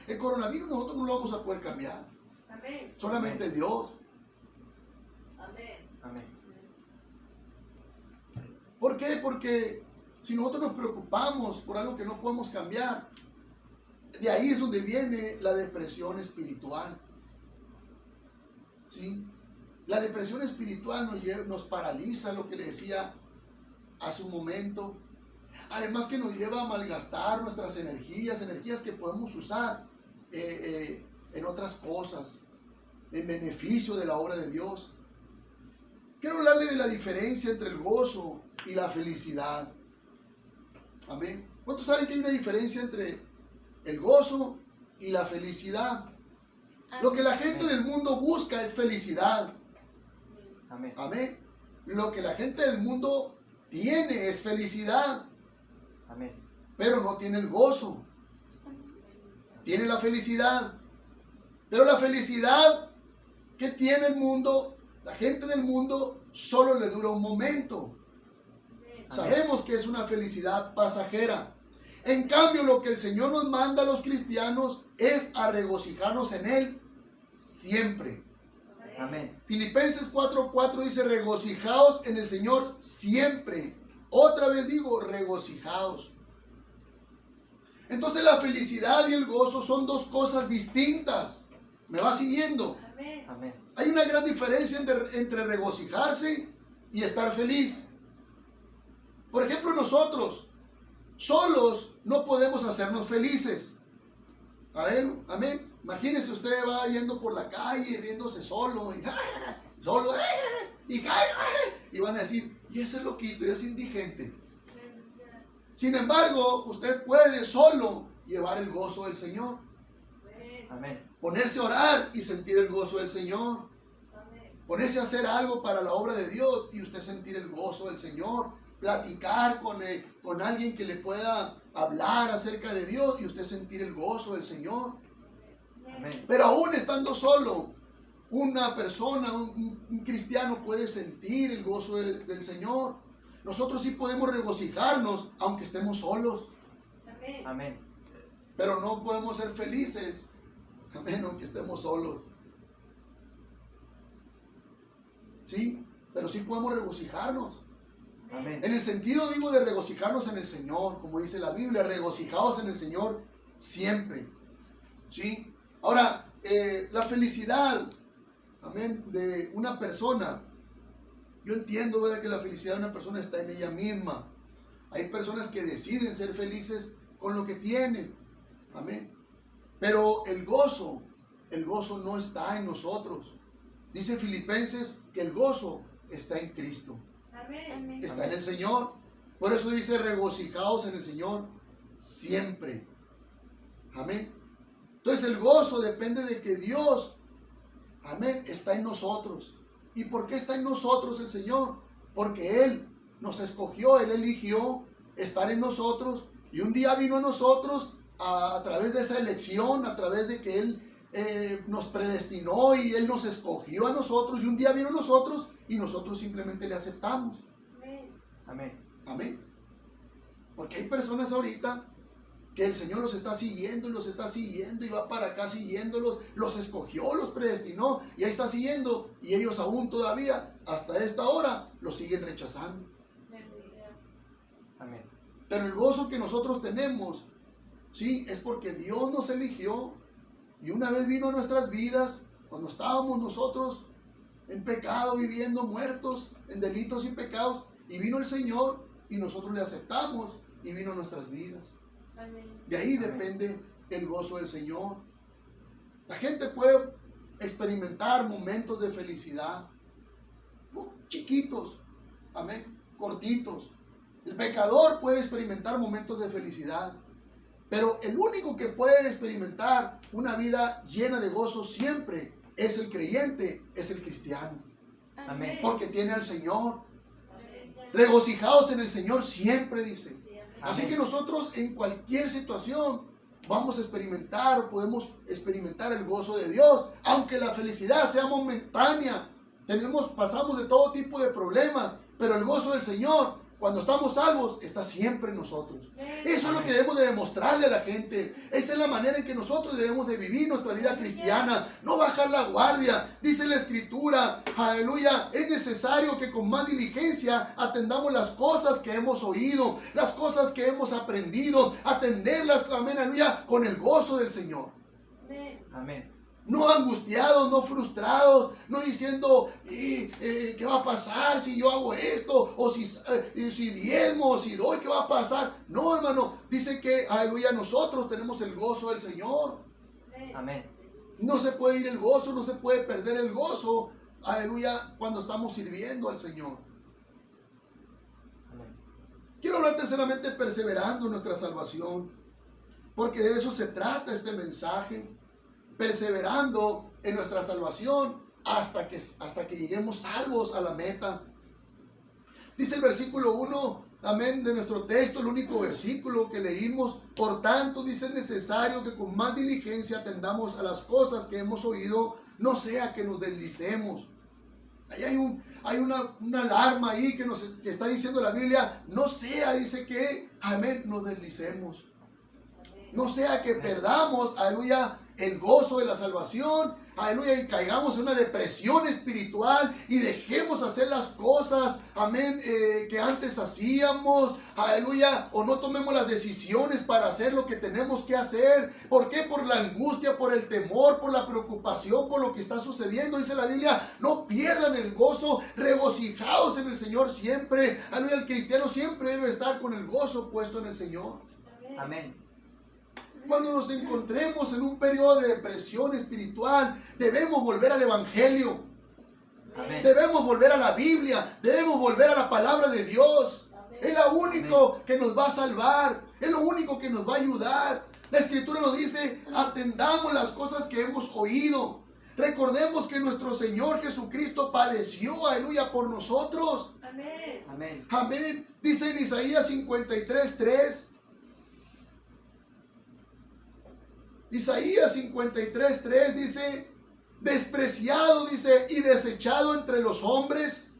El coronavirus nosotros no lo vamos a poder cambiar, Amén. solamente Dios. Amén. Amén. ¿Por qué? Porque si nosotros nos preocupamos por algo que no podemos cambiar, de ahí es donde viene la depresión espiritual. ¿Sí? La depresión espiritual nos paraliza, lo que le decía hace un momento. Además que nos lleva a malgastar nuestras energías que podemos usar en otras cosas, en beneficio de la obra de Dios. Quiero hablarle de la diferencia entre el gozo y la felicidad. Amén. ¿Cuántos saben que hay una diferencia entre el gozo y la felicidad? Lo que la gente del mundo busca es felicidad. Amén. Amén. Lo que la gente del mundo tiene es felicidad, Amén. pero no tiene el gozo. Tiene la felicidad, pero la felicidad que tiene el mundo, la gente del mundo, solo le dura un momento. Sabemos que es una felicidad pasajera. En cambio, lo que el Señor nos manda a los cristianos es a regocijarnos en Él siempre. Amén. Filipenses 4:4 dice: regocijaos en el Señor siempre. Otra vez digo, regocijaos. Entonces la felicidad y el gozo son dos cosas distintas. ¿Me va siguiendo? Amén. Amén. Hay una gran diferencia entre regocijarse y estar feliz. Por ejemplo, nosotros solos no podemos hacernos felices. Amén. Imagínese, usted va yendo por la calle riéndose solo y solo, y cae, y van a decir, y ese loquito, y es indigente. Sin embargo, usted puede solo llevar el gozo del Señor. Amén. Ponerse a orar y sentir el gozo del Señor. Ponerse a hacer algo para la obra de Dios y usted sentir el gozo del Señor. Platicar con alguien que le pueda hablar acerca de Dios y usted sentir el gozo del Señor. Amén. Pero aún estando solo, una persona, un cristiano puede sentir el gozo del Señor. Nosotros sí podemos regocijarnos aunque estemos solos. Amén. Pero no podemos ser felices, amén, aunque estemos solos. Sí, pero sí podemos regocijarnos. Amén. En el sentido, digo, de regocijarnos en el Señor, como dice la Biblia, regocijaos en el Señor siempre. ¿Sí? Ahora, la felicidad, amén, de una persona, yo entiendo, ¿verdad?, que la felicidad de una persona está en ella misma. Hay personas que deciden ser felices con lo que tienen, amén. Pero el gozo no está en nosotros. Dice Filipenses que el gozo está en Cristo. Amén. Está en el Señor. Por eso dice, regocijaos en el Señor siempre. Amén. Entonces el gozo depende de que Dios, amén, está en nosotros. ¿Y por qué está en nosotros el Señor? Porque Él nos escogió, Él eligió estar en nosotros. Y un día vino a nosotros a través de esa elección, a través de que Él nos predestinó y Él nos escogió a nosotros. Y un día vino a nosotros y nosotros simplemente le aceptamos. Amén. Amén. Porque hay personas ahorita que el Señor los está siguiendo y va para acá siguiéndolos, los escogió, los predestinó y ahí está siguiendo y ellos aún todavía hasta esta hora los siguen rechazando. Amén. Pero el gozo que nosotros tenemos, sí, es porque Dios nos eligió y una vez vino a nuestras vidas cuando estábamos nosotros en pecado, viviendo muertos en delitos y pecados, y vino el Señor y nosotros le aceptamos y vino a nuestras vidas. De ahí depende el gozo del Señor. La gente puede experimentar momentos de felicidad, chiquitos, amén, cortitos. El pecador puede experimentar momentos de felicidad, pero el único que puede experimentar una vida llena de gozo siempre es el creyente, es el cristiano. Amén. Porque tiene al Señor. Regocijaos en el Señor siempre, dice. Así Amén. que nosotros en cualquier situación vamos a experimentar, podemos experimentar el gozo de Dios, aunque la felicidad sea momentánea. Pasamos de todo tipo de problemas, pero el gozo del Señor, cuando estamos salvos, está siempre en nosotros. Eso es lo que debemos de demostrarle a la gente. Esa es la manera en que nosotros debemos de vivir nuestra vida cristiana. No bajar la guardia. Dice la Escritura, aleluya, es necesario que con más diligencia atendamos las cosas que hemos oído, las cosas que hemos aprendido, atenderlas, amén, aleluya, con el gozo del Señor. Amén. No angustiados, no frustrados, no diciendo, ¿qué va a pasar si yo hago esto? O si diezmo, o si doy, ¿qué va a pasar? No, hermano, dice que, aleluya, nosotros tenemos el gozo del Señor. Amén. No se puede ir el gozo, no se puede perder el gozo, aleluya, cuando estamos sirviendo al Señor. Amén. Quiero hablar terceramente perseverando en nuestra salvación, porque de eso se trata este mensaje. Perseverando en nuestra salvación hasta que lleguemos salvos a la meta. Dice el versículo 1, amén, de nuestro texto, el único versículo que leímos. Por tanto, dice, es necesario que con más diligencia atendamos a las cosas que hemos oído, no sea que nos deslicemos. Ahí hay una alarma ahí que está diciendo la Biblia, no sea, dice que, amén, nos deslicemos. No sea que perdamos, aleluya, el gozo de la salvación, aleluya, y caigamos en una depresión espiritual y dejemos hacer las cosas, amén, que antes hacíamos, aleluya, o no tomemos las decisiones para hacer lo que tenemos que hacer. ¿Por qué? Por la angustia, por el temor, por la preocupación, por lo que está sucediendo. Dice la Biblia, no pierdan el gozo, regocijaos en el Señor siempre. Aleluya, el cristiano siempre debe estar con el gozo puesto en el Señor. Amén. Cuando nos encontremos en un periodo de depresión espiritual, debemos volver al Evangelio. Amén. Debemos volver a la Biblia, debemos volver a la palabra de Dios. Es lo único que nos va a salvar, es lo único que nos va a ayudar. La Escritura nos dice, atendamos las cosas que hemos oído. Recordemos que nuestro Señor Jesucristo padeció, aleluya, por nosotros. Amén. Amén. Amén. Dice en Isaías 53:3. Isaías 53:3 dice, despreciado, dice, y desechado entre los hombres,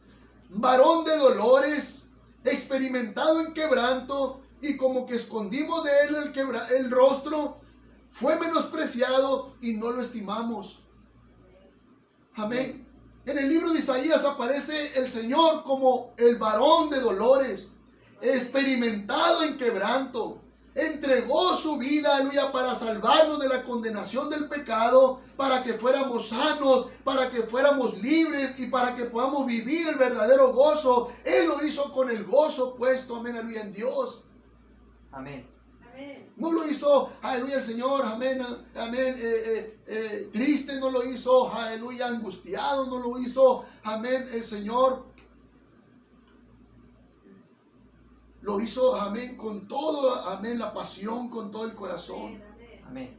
varón de dolores, experimentado en quebranto, y como que escondimos de él el rostro, fue menospreciado y no lo estimamos. Amén. En el libro de Isaías aparece el Señor como el varón de dolores, experimentado en quebranto. Entregó su vida, aleluya, para salvarnos de la condenación del pecado, para que fuéramos sanos, para que fuéramos libres y para que podamos vivir el verdadero gozo. Él lo hizo con el gozo puesto, amén, aleluya, en Dios. Amén. Amén. No lo hizo, aleluya, el Señor, amén, amén, triste, no lo hizo, aleluya, angustiado, no lo hizo, amén, el Señor. Lo hizo, amén, con todo, amén, la pasión, con todo el corazón. Amén. Amén.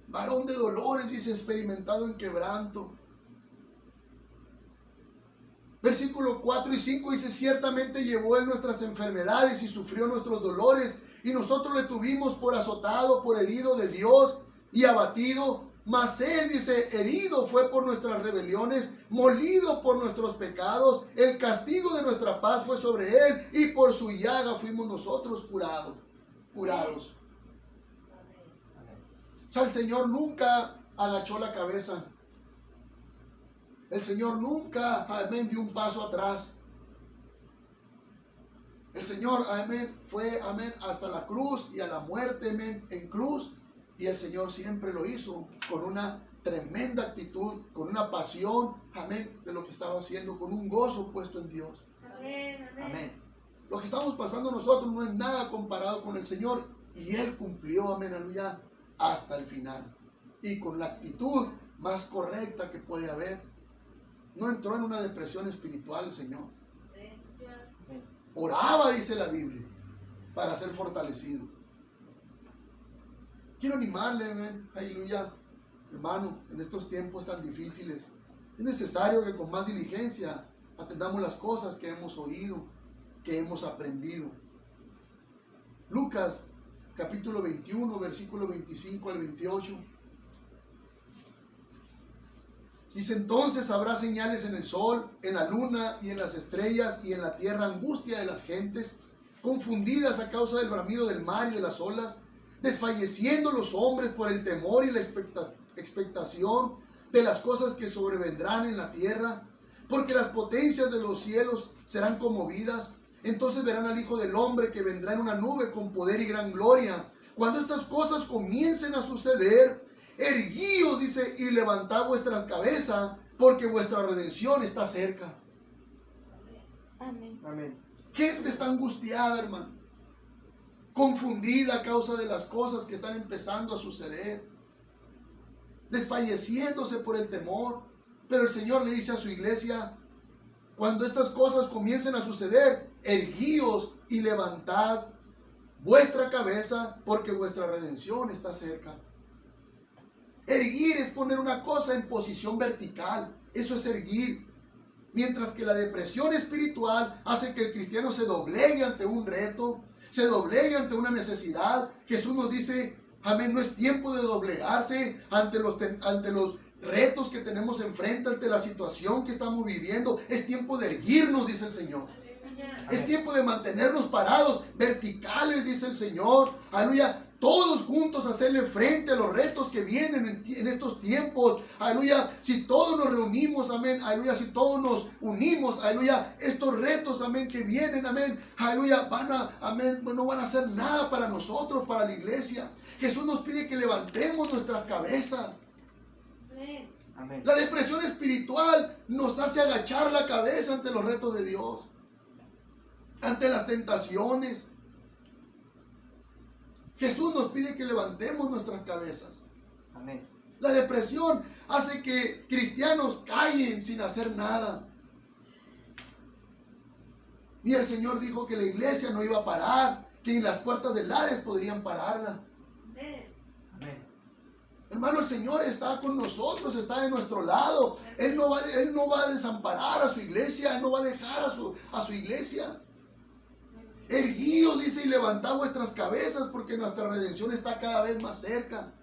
Varón de dolores, dice, experimentado en quebranto. Versículo 4 y 5 dice, ciertamente llevó él nuestras enfermedades y sufrió nuestros dolores, y nosotros le tuvimos por azotado, por herido de Dios y abatido. Mas él, dice, herido fue por nuestras rebeliones, molido por nuestros pecados. El castigo de nuestra paz fue sobre él, y por su llaga fuimos nosotros curados. Amén. O sea, el Señor nunca agachó la cabeza. El Señor nunca, amén, dio un paso atrás. El Señor, amén, fue, amén, hasta la cruz y a la muerte, amén, en cruz. Y el Señor siempre lo hizo con una tremenda actitud, con una pasión, amén, de lo que estaba haciendo, con un gozo puesto en Dios. Amén. Amén. Lo que estamos pasando nosotros no es nada comparado con el Señor. Y Él cumplió, amén, aleluya, hasta el final. Y con la actitud más correcta que puede haber. No entró en una depresión espiritual el Señor. Amén. Oraba, dice la Biblia, para ser fortalecido. Quiero animarle, amén, aleluya, hermano, en estos tiempos tan difíciles. Es necesario que con más diligencia atendamos las cosas que hemos oído, que hemos aprendido. Lucas, capítulo 21, versículo 25 al 28. Dice, entonces habrá señales en el sol, en la luna y en las estrellas, y en la tierra angustia de las gentes, confundidas a causa del bramido del mar y de las olas, desfalleciendo los hombres por el temor y la expectación de las cosas que sobrevendrán en la tierra, porque las potencias de los cielos serán conmovidas. Entonces verán al Hijo del Hombre que vendrá en una nube con poder y gran gloria. Cuando estas cosas comiencen a suceder, erguíos, dice, y levantad vuestra cabeza, porque vuestra redención está cerca. Amén. Amén. Gente está angustiada, hermano, confundida a causa de las cosas que están empezando a suceder, desfalleciéndose por el temor. Pero el Señor le dice a su iglesia, cuando estas cosas comiencen a suceder, erguíos y levantad vuestra cabeza, porque vuestra redención está cerca. Erguir es poner una cosa en posición vertical. Eso es erguir. Mientras que la depresión espiritual hace que el cristiano se doblegue ante un reto, se doblegue ante una necesidad. Jesús nos dice, amén, no es tiempo de doblegarse ante los retos que tenemos enfrente, ante la situación que estamos viviendo. Es tiempo de erguirnos, dice el Señor. Es tiempo de mantenernos parados, verticales, dice el Señor. Aleluya. Todos juntos hacerle frente a los retos que vienen en estos tiempos. Aleluya. Si todos nos reunimos, amén. Aleluya. Si todos nos unimos, aleluya. Estos retos, amén, que vienen, amén. Aleluya. Amén, no van a hacer nada para nosotros, para la iglesia. Jesús nos pide que levantemos nuestra cabeza. Amén. Amén. La depresión espiritual nos hace agachar la cabeza ante los retos de Dios, ante las tentaciones. Jesús nos pide que levantemos nuestras cabezas. Amén. La depresión hace que cristianos callen sin hacer nada. Y el Señor dijo que la iglesia no iba a parar, que ni las puertas del Hades podrían pararla. Amén. Amén. Hermano, el Señor está con nosotros, está de nuestro lado. Él no va a desamparar a su iglesia, Él no va a dejar a su iglesia. Erguíos, dice, y levantad vuestras cabezas, porque nuestra redención está cada vez más cerca.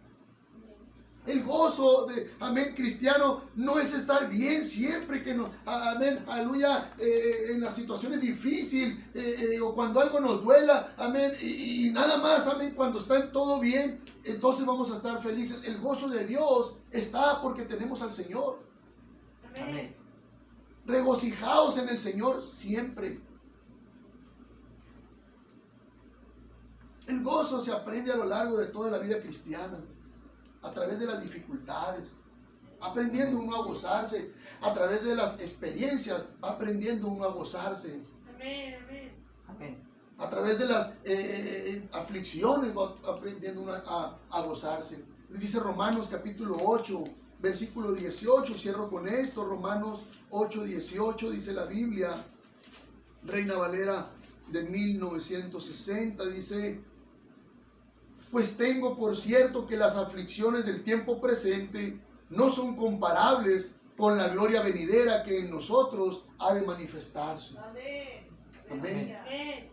El gozo de, amén, cristiano, no es estar bien siempre que nos, amén, aleluya, en las situaciones difíciles, o cuando algo nos duela, amén, y nada más, amén, cuando está todo bien, entonces vamos a estar felices. El gozo de Dios está porque tenemos al Señor. Amén. Regocijaos en el Señor siempre. El gozo se aprende a lo largo de toda la vida cristiana, a través de las dificultades, aprendiendo uno a gozarse, a través de las experiencias, aprendiendo uno a gozarse, Amén. Amén. Amén. a través de las aflicciones, va aprendiendo uno a gozarse. Dice Romanos capítulo 8, versículo 18, cierro con esto, Romanos 8, 18, dice la Biblia, Reina Valera de 1960, dice: pues tengo por cierto que las aflicciones del tiempo presente no son comparables con la gloria venidera que en nosotros ha de manifestarse. Amén. Amén. Amén.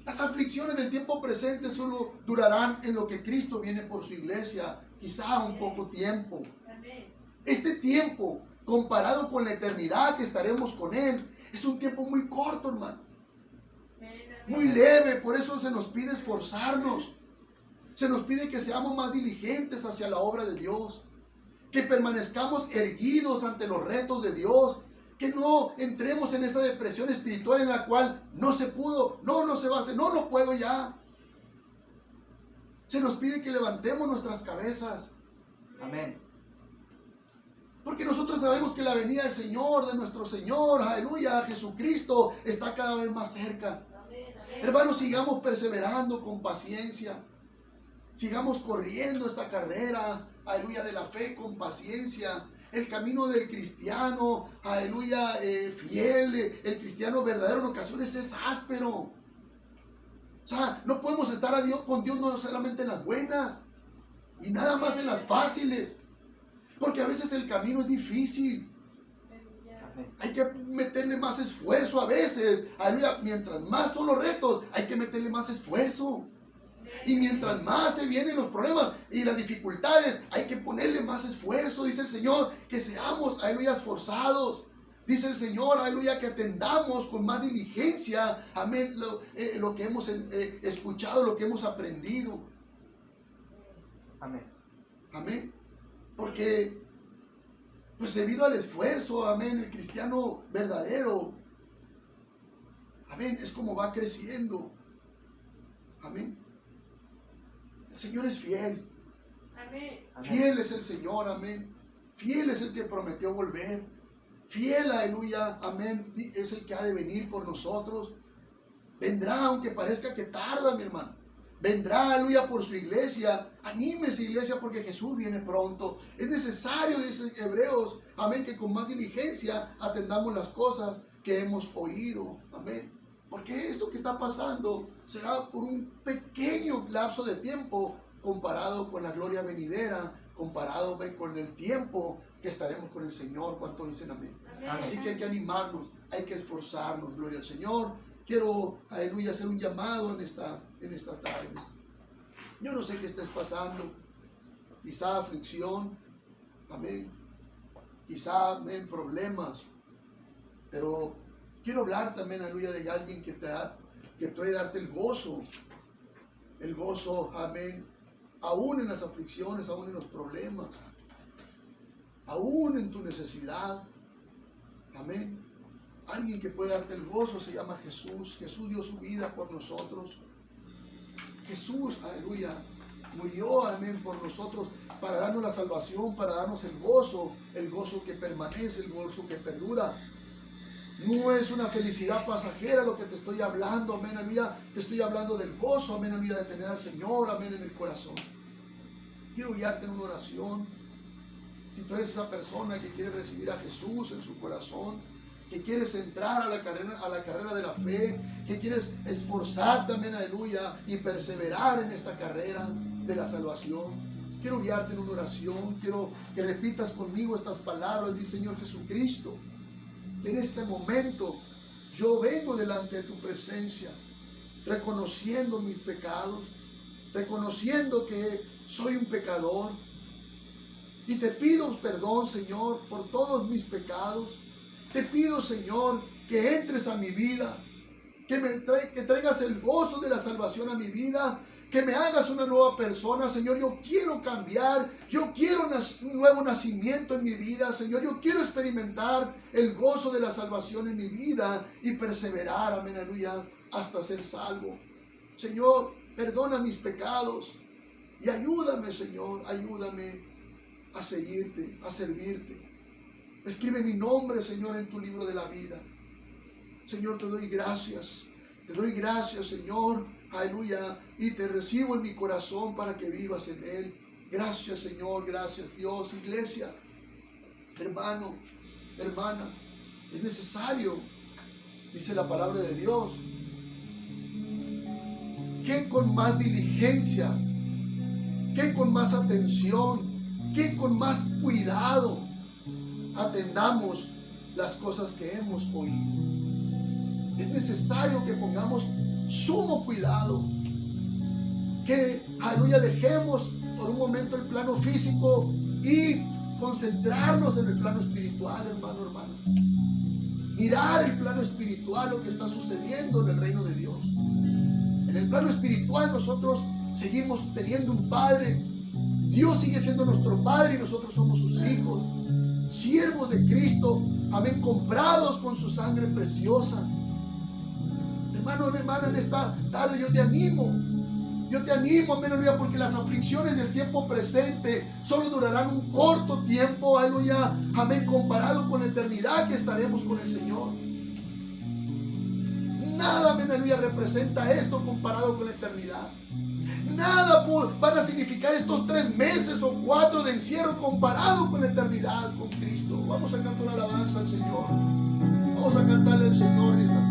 Las aflicciones del tiempo presente solo durarán en lo que Cristo viene por su iglesia, quizá un poco tiempo. Amén. Este tiempo, comparado con la eternidad que estaremos con Él, es un tiempo muy corto, hermano, muy leve. Por eso se nos pide esforzarnos. Se nos pide que seamos más diligentes hacia la obra de Dios, que permanezcamos erguidos ante los retos de Dios, que no entremos en esa depresión espiritual en la cual no se pudo, no se va a hacer, no puedo ya. Se nos pide que levantemos nuestras cabezas, Amén. porque nosotros sabemos que la venida del Señor, de nuestro Señor, aleluya, Jesucristo, está cada vez más cerca. Amén. Hermanos, sigamos perseverando con paciencia. Sigamos corriendo esta carrera, aleluya, de la fe con paciencia. El camino del cristiano, aleluya, fiel, el cristiano verdadero en ocasiones es áspero. O sea, no podemos estar con Dios no solamente en las buenas y nada más en las fáciles, porque a veces el camino es difícil. Amén. Hay que meterle más esfuerzo a veces, aleluya. Mientras más son los retos, hay que meterle más esfuerzo. Y mientras más se vienen los problemas y las dificultades, hay que ponerle más esfuerzo. Dice el Señor que seamos, aleluya, esforzados. Dice el Señor, aleluya, que atendamos con más diligencia, amén, lo que hemos escuchado, lo que hemos aprendido. Amén. Amén. Porque, pues debido al esfuerzo, amén, el cristiano verdadero, amén, es como va creciendo. Amén. El Señor es fiel. Amén. Fiel es el Señor, amén. Fiel es el que prometió volver. Fiel, aleluya, amén, es el que ha de venir por nosotros. Vendrá, aunque parezca que tarda, mi hermano. Vendrá, aleluya, por su iglesia. Anímese, iglesia, porque Jesús viene pronto. Es necesario, dice Hebreos, amén, que con más diligencia atendamos las cosas que hemos oído. Amén. Porque esto que está pasando será por un pequeño lapso de tiempo comparado con la gloria venidera, comparado con el tiempo que estaremos con el Señor. ¿Cuánto dicen amén? Amén. Así que hay que animarnos, hay que esforzarnos, gloria al Señor. Quiero, aleluya, hacer un llamado en esta tarde. Yo no sé qué estés pasando, quizá aflicción, amén, quizá, amén, problemas, pero quiero hablar también, aleluya, de alguien que puede darte el gozo, amén, aún en las aflicciones, aún en los problemas, aún en tu necesidad, amén. Alguien que puede darte el gozo se llama Jesús. Jesús dio su vida por nosotros. Jesús, aleluya, murió, amén, por nosotros para darnos la salvación, para darnos el gozo que permanece, el gozo que perdura. No es una felicidad pasajera lo que te estoy hablando, amén, aleluya. Te estoy hablando del gozo, amén, aleluya, de tener al Señor, amén, en el corazón. Quiero guiarte en una oración. Si tú eres esa persona que quiere recibir a Jesús en su corazón, que quieres entrar a la carrera de la fe, que quieres esforzarte, amén, aleluya, y perseverar en esta carrera de la salvación, quiero guiarte en una oración. Quiero que repitas conmigo estas palabras. Dice: Señor Jesucristo, en este momento yo vengo delante de tu presencia, reconociendo mis pecados, reconociendo que soy un pecador, y te pido perdón, Señor, por todos mis pecados. Te pido, Señor, que entres a mi vida, que traigas el gozo de la salvación a mi vida, que me hagas una nueva persona, Señor. Yo quiero cambiar, yo quiero un nuevo nacimiento en mi vida, Señor. Yo quiero experimentar el gozo de la salvación en mi vida y perseverar, amén, aleluya, hasta ser salvo. Señor, perdona mis pecados y ayúdame, Señor, ayúdame a seguirte, a servirte. Escribe mi nombre, Señor, en tu libro de la vida. Señor, te doy gracias, Señor, aleluya, y te recibo en mi corazón para que vivas en él. Gracias, Señor, gracias, Dios. Iglesia, hermano, hermana, es necesario, dice la palabra de Dios, que con más diligencia, que con más atención, que con más cuidado atendamos las cosas que hemos oído. Es necesario que pongamos sumo cuidado, que, aleluya, dejemos por un momento el plano físico y concentrarnos en el plano espiritual, hermano, hermanas. Mirar el plano espiritual, lo que está sucediendo en el reino de Dios. En el plano espiritual nosotros seguimos teniendo un Padre. Dios sigue siendo nuestro Padre y nosotros somos sus hijos, siervos de Cristo, amén, comprados con su sangre preciosa. Hermano, hermana, en esta tarde yo te animo, amén, aleluya, porque las aflicciones del tiempo presente solo durarán un corto tiempo, aleluya, amén, comparado con la eternidad que estaremos con el Señor. Nada, amén, aleluya, representa esto comparado con la eternidad. Nada van a significar estos 3 meses o 4 de encierro comparado con la eternidad con Cristo. Vamos a cantar una alabanza al Señor. Vamos a cantarle al Señor esta